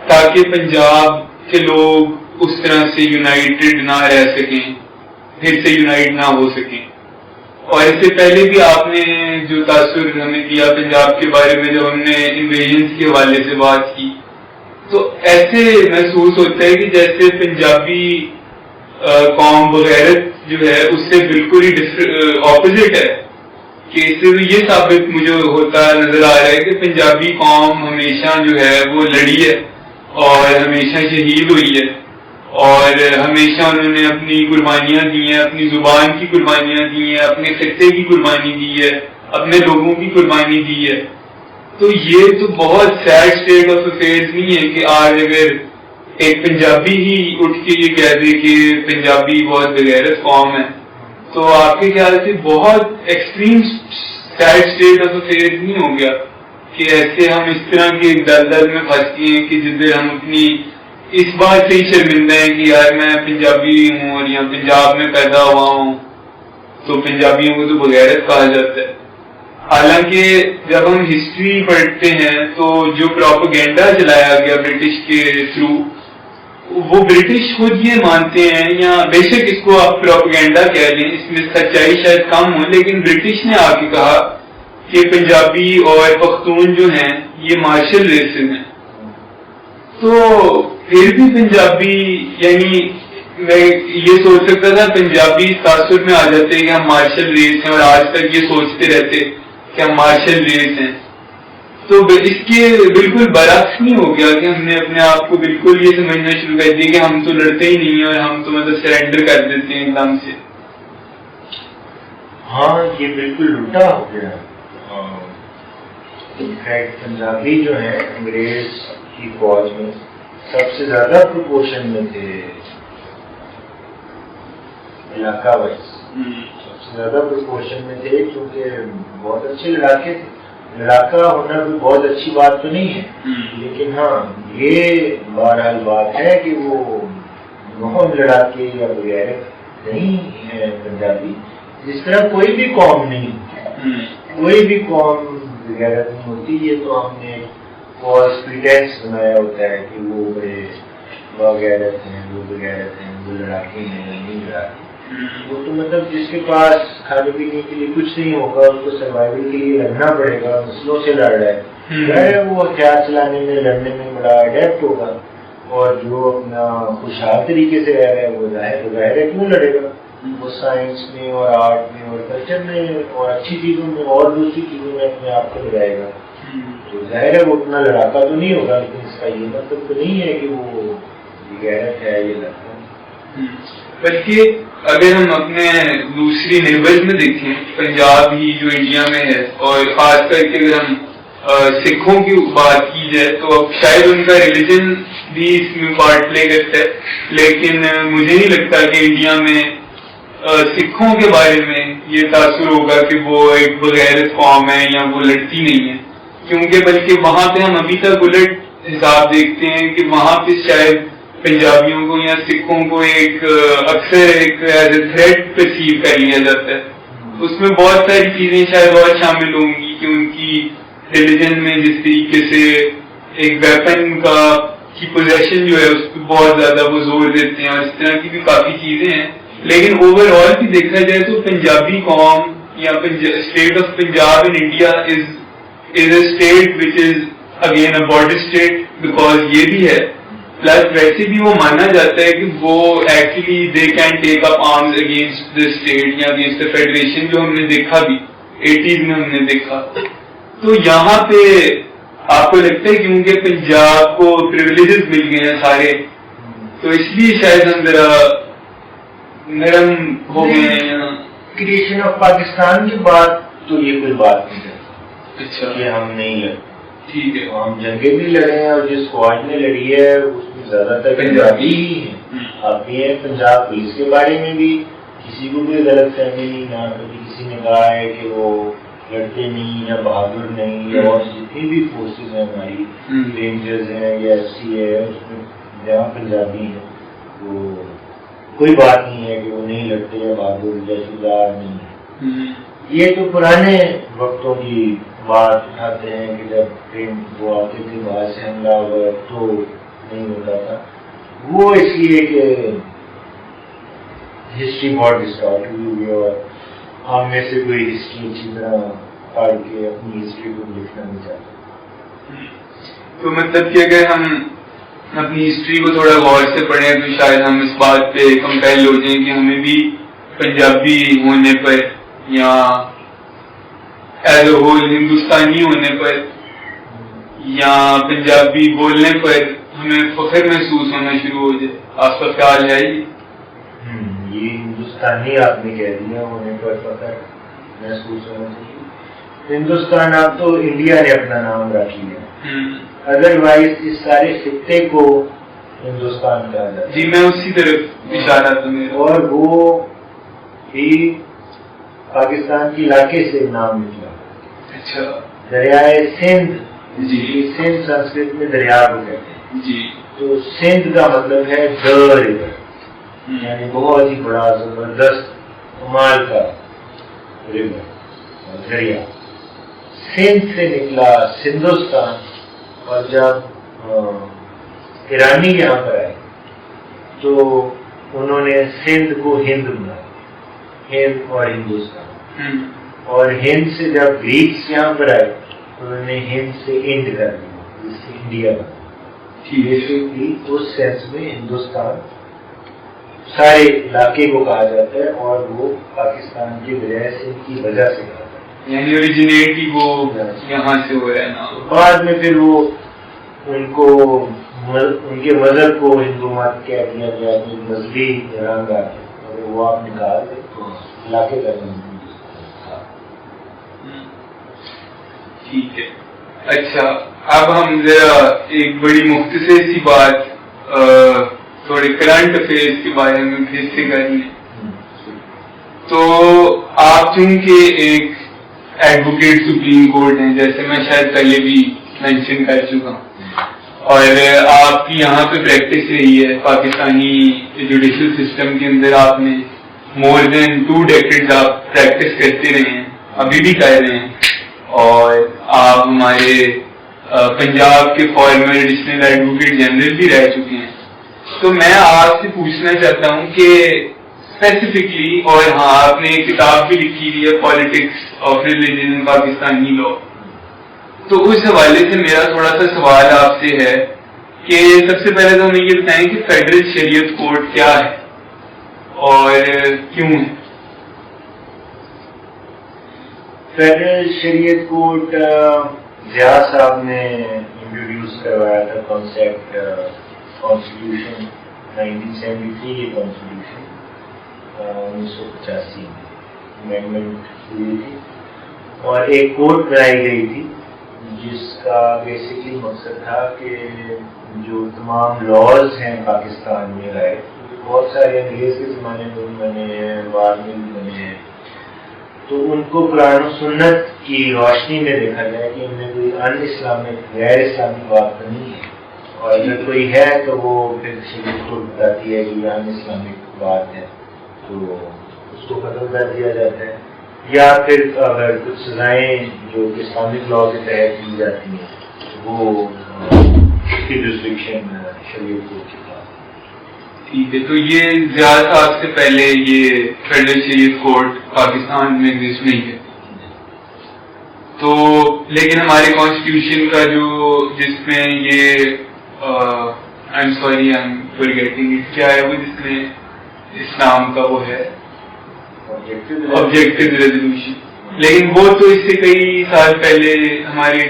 تاکہ پنجاب کے لوگ اس طرح سے یونائٹڈ نہ رہ سکیں، پھر سے یونائٹ نہ ہو سکیں. اور اس سے پہلے بھی آپ نے جو تاثر ہمیں دیا پنجاب کے بارے میں جب ہم نے انویژنس کے حوالے سے بات کی، تو ایسے محسوس ہوتا ہے کہ جیسے پنجابی قوم بغیرت جو ہے اس سے بالکل ہی اپوزٹ ہے. کہ اس سے یہ ثابت مجھے ہوتا نظر آ رہا ہے کہ پنجابی قوم ہمیشہ جو ہے وہ لڑی ہے اور ہمیشہ شہید ہوئی ہے اور ہمیشہ انہوں نے اپنی قربانیاں دی ہیں، اپنی زبان کی قربانیاں دی ہیں، اپنے خطے کی قربانی دی ہے، اپنے لوگوں کی قربانی دی ہے. تو یہ تو بہت سیڈ اسٹیٹ آف افیئرز نہیں ہے کہ آج اگر ایک پنجابی ہی اٹھ کے یہ کہہ دے کہ پنجابی بہت بغیرت قوم ہے، تو آپ کے خیال سے بہت extreme sad state of affairs نہیں ہو گیا کہ ایسے ہم اس طرح کے دلدل میں پھنس گئے ہیں کہ جس سے ہم اپنی اس بات سے ہی شرمندہ ہیں کہ یار میں پنجابی ہوں اور یہاں پنجاب میں پیدا ہوا ہوں تو پنجابیوں کو تو بغیرت کہا جاتا ہے. حالانکہ جب ہم ہسٹری پڑھتے ہیں تو جو پروپیگنڈا چلایا گیا برٹش کے تھرو، وہ برٹش خود یہ مانتے ہیں، یا بے شک اس کو آپ پروپیگنڈا کہہ لیں، اس میں سچائی شاید کم ہو، لیکن برٹش نے آ کے کہا کہ پنجابی اور پختون جو ہیں یہ مارشل ریسز ہیں. تو پھر بھی پنجابی، یعنی میں یہ سوچ سکتا تھا پنجابی تاثر میں آ جاتے کہ ہم مارشل ریس ہیں اور آج تک یہ سوچتے رہتے کہ ہم مارشل ریس ہیں. تو اس کے بالکل برعکس نہیں ہو گیا کہ ہم نے اپنے آپ کو بالکل یہ سمجھنا شروع کر دیا کہ ہم تو لڑتے ہی نہیں ہیں اور ہم تو مطلب سرینڈر کر دیتے ہیں ایک دم سے. ہاں یہ بالکل الٹا ہو گیا. انفیکٹ پنجابی جو ہے انگریز کی فوج میں سب سے زیادہ پروپورشن میں تھے، علاقہ وائز سب سے زیادہ پروپورشن میں تھے، کیونکہ بہت اچھے لڑاکے تھے. لڑاکا ہونا بھی بہت اچھی بات تو نہیں ہے، لیکن ہاں یہ بہرحال بات ہے کہ وہ بہت لڑاکے یا بغیرت نہیں ہے پنجابی. جس طرح کوئی بھی قوم نہیں ہوتی، کوئی بھی قوم بغیرت نہیں ہوتی. یہ تو ہم نے فالس پریٹینس بنایا ہوتا ہے کہ وہ بڑے بغیرت ہیں، وہ بغیرت ہیں، وہ لڑاکے ہیں، نہیں لڑاکے. وہ تو مطلب جس کے پاس کھانے پینے کے لیے کچھ نہیں ہوگا، اس کو سروائیول کے لیے لڑنا پڑے گا، نسلوں سے لڑ رہا ہے، وہ ہتھیار چلانے میں لڑنے میں بڑا اڈیپٹ ہوگا. اور جو اپنا خوشحال طریقے سے رہ رہا ہے وہ ظاہر ہے کیوں لڑے گا. وہ سائنس میں اور آرٹ میں اور کلچر میں اور اچھی چیزوں میں اور دوسری چیزوں میں اپنے آپ کو لگائے گا. تو ظاہر ہے وہ اتنا لڑاکا تو نہیں ہوگا، لیکن اس کا یہ مطلب تو نہیں ہے کہ وہ یہ غیرت ہے، یہ لڑکا ہے. بلکہ اگر ہم اپنے دوسری نیبرز میں دیکھیں، پنجاب ہی جو انڈیا میں ہے، اور خاص کر کے اگر ہم سکھوں کی بات کی جائے تو اب شاید ان کا ریلیجن بھی اس میں پارٹ پلے کرتا ہے، لیکن مجھے نہیں لگتا کہ انڈیا میں سکھوں کے بارے میں یہ تاثر ہوگا کہ وہ ایک بغیرت قوم ہے یا وہ لڑتی نہیں ہے، کیونکہ بلکہ وہاں پہ ہم ابھی تک الٹ حساب دیکھتے ہیں کہ وہاں پہ شاید پنجابیوں کو یا سکھوں کو ایک اکثر ایک ایز اے تھریٹ پرسیو کر لیا جاتا ہے. اس میں بہت ساری چیزیں شاید اور شامل ہوں گی کہ ان کی ریلیجن میں جس طریقے سے ایک ویپن کی پوزیشن جو ہے اس پہ بہت زیادہ وہ زور دیتے ہیں، اور اس طرح کی بھی کافی چیزیں ہیں. لیکن اوور آل بھی دیکھا جائے تو پنجابی قوم یا state of Punjab in India is a state which is again a border state, because یہ بھی ہے. پلس ویسے بھی وہ مانا جاتا ہے کہ وہ actually they can take up arms against the state یا اگینسٹ دا فیڈریشن، جو ہم نے دیکھا بھی 80s میں ہم نے دیکھا. تو یہاں پہ آپ کو لگتا ہے کیونکہ پنجاب کو پریولیجز مل گئے ہیں سارے، تو اس لیے شاید ہم ذرا نرم ہو گئے ہیں. کریشن آف پاکستان کے بعد تو یہ کوئی بات نہیں ہے. اچھا، یہ ہم نہیں لڑے، ٹھیک ہے. ہم جنگیں بھی لڑے ہیں، اور جس فوج نے لڑی ہے اس میں زیادہ تر پنجابی ہی ہیں. آپ بھی ہیں پنجاب پولیس کے بارے میں بھی کسی کو بھی غلط فہمی نہیں، نہ کبھی کسی نے کہا ہے کہ وہ لڑتے نہیں یا بہادر نہیں، یا اور جتنی بھی فورسز ہیں ہماری، رینجرز ہیں یا ایف سی ہے، اس میں جہاں پنجابی ہیں وہ کوئی بات نہیں ہے کہ وہ نہیں لڑتے یا بہادر یا شجاع نہیں ہے. یہ تو پرانے وقتوں کی بات اٹھاتے ہیں کہ جب ٹرین وہ آتے تھے باہر سے حملہ ہوا تو نہیں ہوتا تھا. وہ اس لیے کہ ہسٹری بہت ڈسٹارٹ ہوئی ہے، اور ہم میں سے کوئی ہسٹری اچھی طرح پڑھ کے اپنی ہسٹری کو لکھنا نہیں چاہتے. تو مطلب کہ اگر ہم اپنی ہسٹری کو تھوڑا غور سے پڑھیں تو شاید ہم اس بات پہ کمپیل ہو جائیں کہ ہمیں بھی پنجابی ہونے پر یا ایز اے ہول ہندوستانی ہونے پر یا پنجابی بولنے پر ہمیں فخر محسوس ہونا شروع ہو جائے. آپ کا خیال ہے یہ ہندوستانی آپ نے کہہ دیا ہونے پر فخر محسوس ہونا چاہیے. ہندوستان اب تو انڈیا نے اپنا نام رکھ لیا، ادروائز اس سارے خطے کو ہندوستان کہا جاتا ہے. جی میں اسی طرف اشارہ تھا میرا. اور وہ بھی پاکستان کے علاقے سے نام نکلا. اچھا، دریائے سندھ، جی سندھ سنسکرت میں دریا کو کہتے ہیں. جی، تو سندھ کا مطلب ہے دا ریور، یعنی بہت ہی بڑا زبردست کمال کا ریور، دریا. سندھ سے نکلا ہندوستان، اور جب ایرانی یہاں پر آئے تو انہوں نے سندھ کو ہند بنایا، ہند اور ہندوستان. اور ہند سے جب گریکس یہاں پر آئے تو انہوں نے ہند سے انڈ کر دیا، جس سے انڈیا بنا. بیسکلی اس سینس میں ہندوستان سارے علاقے کو کہا جاتا ہے، اور وہ پاکستان کے دریائے سندھ کی وجہ سے کہا جاتا ہے، یعنی اوریجنیٹ وہ یہاں سے ہو رہا ہے نا. بعد میں پھر وہ ان کے مذہب کو ہندو مت کہہ دیا گیا، مذہبی رنگ آ گیا، اگر وہ آپ نکال دیں تو علاقے کا نام. ٹھیک ہے. اچھا، اب ہم ذرا ایک بڑی مختصر سی بات تھوڑے کرنٹ افیئرس کے بارے میں پھر سے کر لیں. تو آپ چونکہ ایک ایڈوکیٹ سپریم کورٹ ہیں، جیسے میں شاید پہلے بھی مینشن کر چکا ہوں، اور آپ کی یہاں پہ پریکٹس رہی ہے پاکستانی جوڈیشل سسٹم کے اندر. آپ نے مور دین 2 ڈیکیڈز آپ پریکٹس کرتے رہے ہیں، ابھی بھی کر رہے ہیں، اور آپ ہمارے پنجاب کے فارمر ایڈیشنل ایڈوکیٹ جنرل بھی رہ چکے ہیں. تو میں آپ سے پوچھنا چاہتا ہوں کہ اسپیسیفکلی، اور ہاں آپ نے ایک کتاب بھی لکھی ہوئی ہے پالیٹکس آف ریلیجن ان پاکستانی لا، تو اس حوالے سے میرا تھوڑا سا سوال آپ سے ہے کہ سب سے پہلے تو ہمیں یہ بتائیں کہ فیڈرل شریعت کورٹ کیا ہے اور کیوں ہے. فیڈرل شریعت کورٹ ضیاء صاحب نے انٹروڈیوس کروایا تھا کانسیپٹ کانسٹیٹیوشن 1973 کی کانسٹیٹیوشن 1985 امینڈمنٹ ہوئی تھی اور ایک کوڈ بنائی گئی تھی جس کا بیسکلی مقصد تھا کہ جو تمام لاز ہیں پاکستان میں رائے بہت سارے انگریز کے زمانے میں بھی بنے ہیں بعد میں بھی بنے ہیں تو ان کو قرآن و سنت کی روشنی میں دیکھا جائے کہ ان میں کوئی ان اسلامک غیر اسلامی بات نہیں ہے اور اگر کوئی ہے تو وہ پھر شریعت کو بتاتی ہے کہ یہ ان اسلامک بات ہے تو اس کو ختم کر دیا جاتا ہے یا پھر اگر کچھ سزائیں جو اسلامک لا کے تحت دی جاتی ہیں وہ اس کی ریسٹرکشن شریعت کو چکا. ٹھیک ہے, تو یہ ضیاء صاحب سے پہلے یہ فیڈرل شریعت کورٹ پاکستان میں ایگزسٹ نہیں ہے, تو لیکن ہمارے کانسٹیٹیوشن کا جو جس میں یہ I am sorry I am forgetting it, کیا ہے وہ جس میں اسلام کا وہ ہے آبجیکٹو ریزولوشن, لیکن وہ تو اس سے کئی سال پہلے ہمارے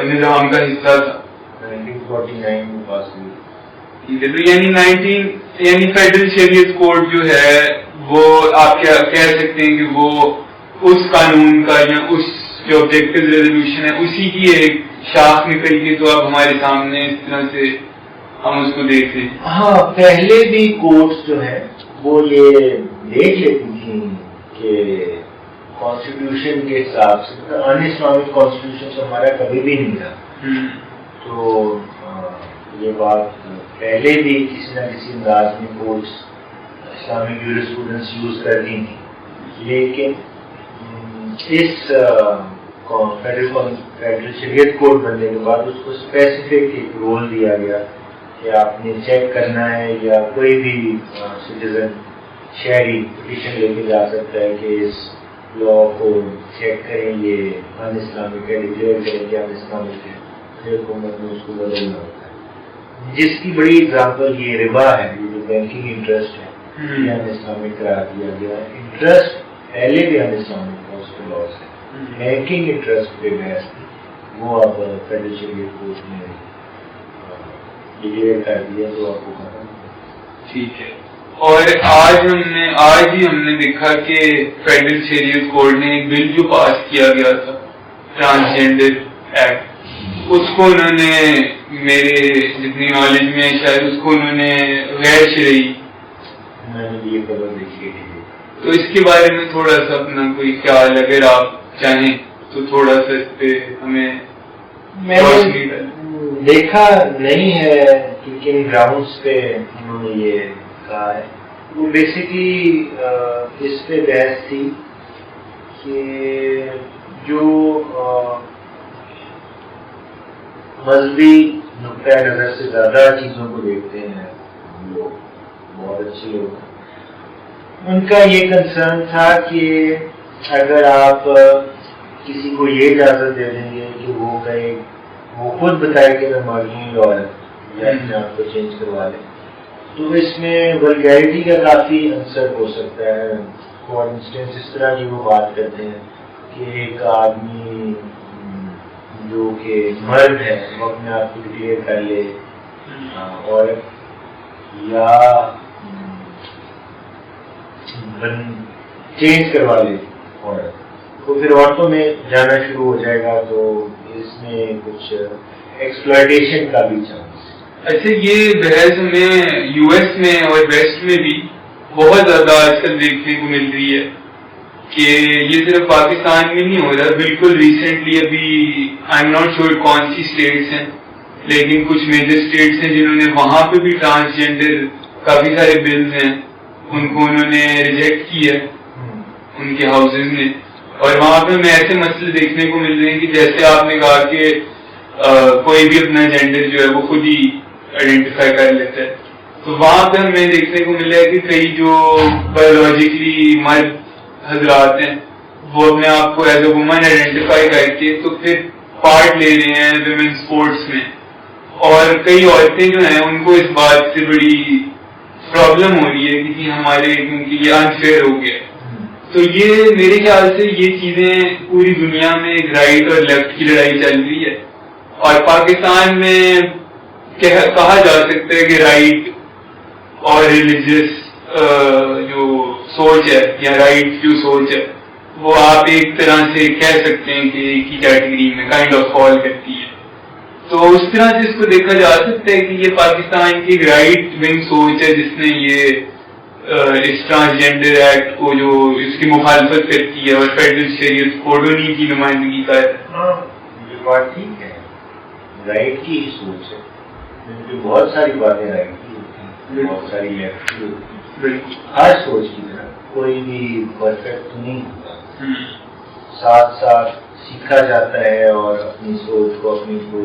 نظام کا حصہ تھا 1949 میں پاس ہوئی. ٹھیک ہے, تو یعنی فیڈرل شریعت کورٹ جو ہے وہ آپ کیا کہہ سکتے ہیں کہ وہ اس قانون کا یا اس جو آبجیکٹو ریزولوشن ہے اسی کی ایک شاخ نکل کے تو اب ہمارے سامنے اس طرح سے ہم اس کو دیکھ لیں. ہاں, پہلے بھی کورٹس جو ہیں وہ یہ دیکھ لیتی تھیں کہ کانسٹیٹیوشن کے حساب سے ان اسلامک کانسٹیٹیوشن تو ہمارا کبھی بھی نہیں تھا, تو یہ بات پہلے بھی کسی نہ کسی انداز میں کورٹس اسلامک جورسپروڈنس یوز کرتی تھیں, لیکن اس فیڈرل شریعت کورٹ بننے کے بعد اس کو اسپیسیفک ایک رول دیا گیا کہ آپ نے چیک کرنا ہے یا کوئی بھی سٹیزن شہری پٹیشن لے کے جا سکتا ہے کہ اس لا کو چیک کریں, یہ ان اسلامک ہے, ڈکلیئر کریں کہ ان اسلامک ہے, پھر حکومت نے اس کو بدلنا ہوتا ہے, جس کی بڑی اگزامپل یہ ربا ہے, یہ جو بینکنگ انٹرسٹ ہے یہ ان اسلامک قرار دیا گیا ہے. انٹرسٹ پہلے بھی ان اسلامک تھا, اس کے لاس ہے, بینکنگ انٹرسٹ پہ بحث تھی, وہ اب فیڈرل شریعت کورٹ نے ڈکلیئر کر دیا تو آپ کو ختم. ٹھیک ہے, اور آج ہی ہم نے دیکھا کہ فیڈرل شریعت کورٹ نے ایک بل جو پاس کیا گیا تھا ٹرانسجینڈر ایکٹ, اس کو انہوں نے میرے جتنی نالج میں شاید اس کو انہوں نے غیر شرعی, میں نے یہ خبر دیکھی ہے, تو اس کے بارے میں تھوڑا سا اپنا کوئی خیال اگر آپ چاہیں تو تھوڑا سا اس پہ ہمیں میں نے دیکھا نہیں ہے کہ کن گراؤنڈس پہ انہوں نے یہ کہا ہے. وہ بیسکلی اس پہ بحث تھی کہ جو مذہبی نقطۂ نظر سے زیادہ چیزوں کو دیکھتے ہیں لوگ, بہت اچھے لوگ ہیں, ان کا یہ کنسرن تھا کہ اگر آپ کسی کو یہ اجازت دے دیں گے کہ وہ کہیں وہ خود بتائے کہ میں مارجنل عورت یا اپنے آپ کو چینج کروا لیں, تو اس میں ولگیرٹی کا کافی عنصر ہو سکتا ہے. فار انسٹنس اس طرح کی وہ بات کرتے ہیں کہ ایک آدمی جو کہ مرد ہے وہ اپنے آپ کو ڈکلیئر کر لے اور یا چینج کروا لے عورت, تو پھر عورتوں میں جانا شروع ہو جائے گا, تو اس میں کچھ ایکسپلائٹیشن کا بھی چانس. اچھا, یہ بحث ہمیں یو ایس میں اور ویسٹ میں بھی بہت زیادہ آج کل دیکھنے کو مل رہی ہے کہ یہ صرف پاکستان میں نہیں ہو رہا, بالکل ریسنٹلی ابھی آئی ایم ناٹ شیور کون سی اسٹیٹس ہیں, لیکن کچھ میجر اسٹیٹس ہیں جنہوں نے وہاں پہ بھی ٹرانسجینڈر کافی سارے بلز ہیں ان کو انہوں نے ریجیکٹ کیا ان کے ہاؤسز میں, اور وہاں پہ ہمیں ایسے مسئلے دیکھنے کو مل رہے ہیں کہ جیسے آپ نے کہا کہ کوئی بھی اپنا جینڈر جو ہے وہ خود ہی آئیڈینٹیفائی کر لیتا ہے, تو وہاں پہ ہمیں دیکھنے کو ملا ہے کہ کئی جو بایولوجیکلی مرد حضرات ہیں وہ اپنے آپ کو ایز اے وومن آئیڈینٹیفائی کر کے تو پھر پارٹ لے رہے ہیں ویمن اسپورٹس میں, اور کئی عورتیں جو ہیں ان کو اس بات سے بڑی پرابلم ہو رہی ہے کہ ہمارے کیونکہ یہ انفیئر ہو گیا. تو یہ میرے خیال سے یہ چیزیں پوری دنیا میں رائٹ اور لیفٹ کی لڑائی چل رہی ہے، اور پاکستان میں کہا جا سکتا ہے کہ رائٹ اور ریلیجیس جو سوچ ہے یا رائٹ جو سوچ ہے وہ آپ ایک طرح سے کہہ سکتے ہیں کہ ایک ہی کیٹیگری میں کائنڈ آف فال کرتی ہے. تو اس طرح سے اس کو دیکھا جا سکتا ہے کہ یہ پاکستان کی رائٹ ونگ سوچ ہے جس نے یہ اس ٹرانسجینڈر ایکٹ کو جو اس کی مخالفت کرتی ہے اور فیڈرل شریعت کوڈ انہی کی نمائندگی کا ہے. یہ بات ٹھیک ہے، رائٹ کی ہی سوچ ہے، کیونکہ بہت ساری باتیں رائٹ کی ہوتی ہیں، بہت ساری لیفٹ کی ہوتی ہیں. ہر سوچ کی طرح کوئی بھی پرفیکٹ نہیں ہوتا، ساتھ ساتھ سیکھا جاتا ہے اور اپنی سوچ کو اپنی سوچ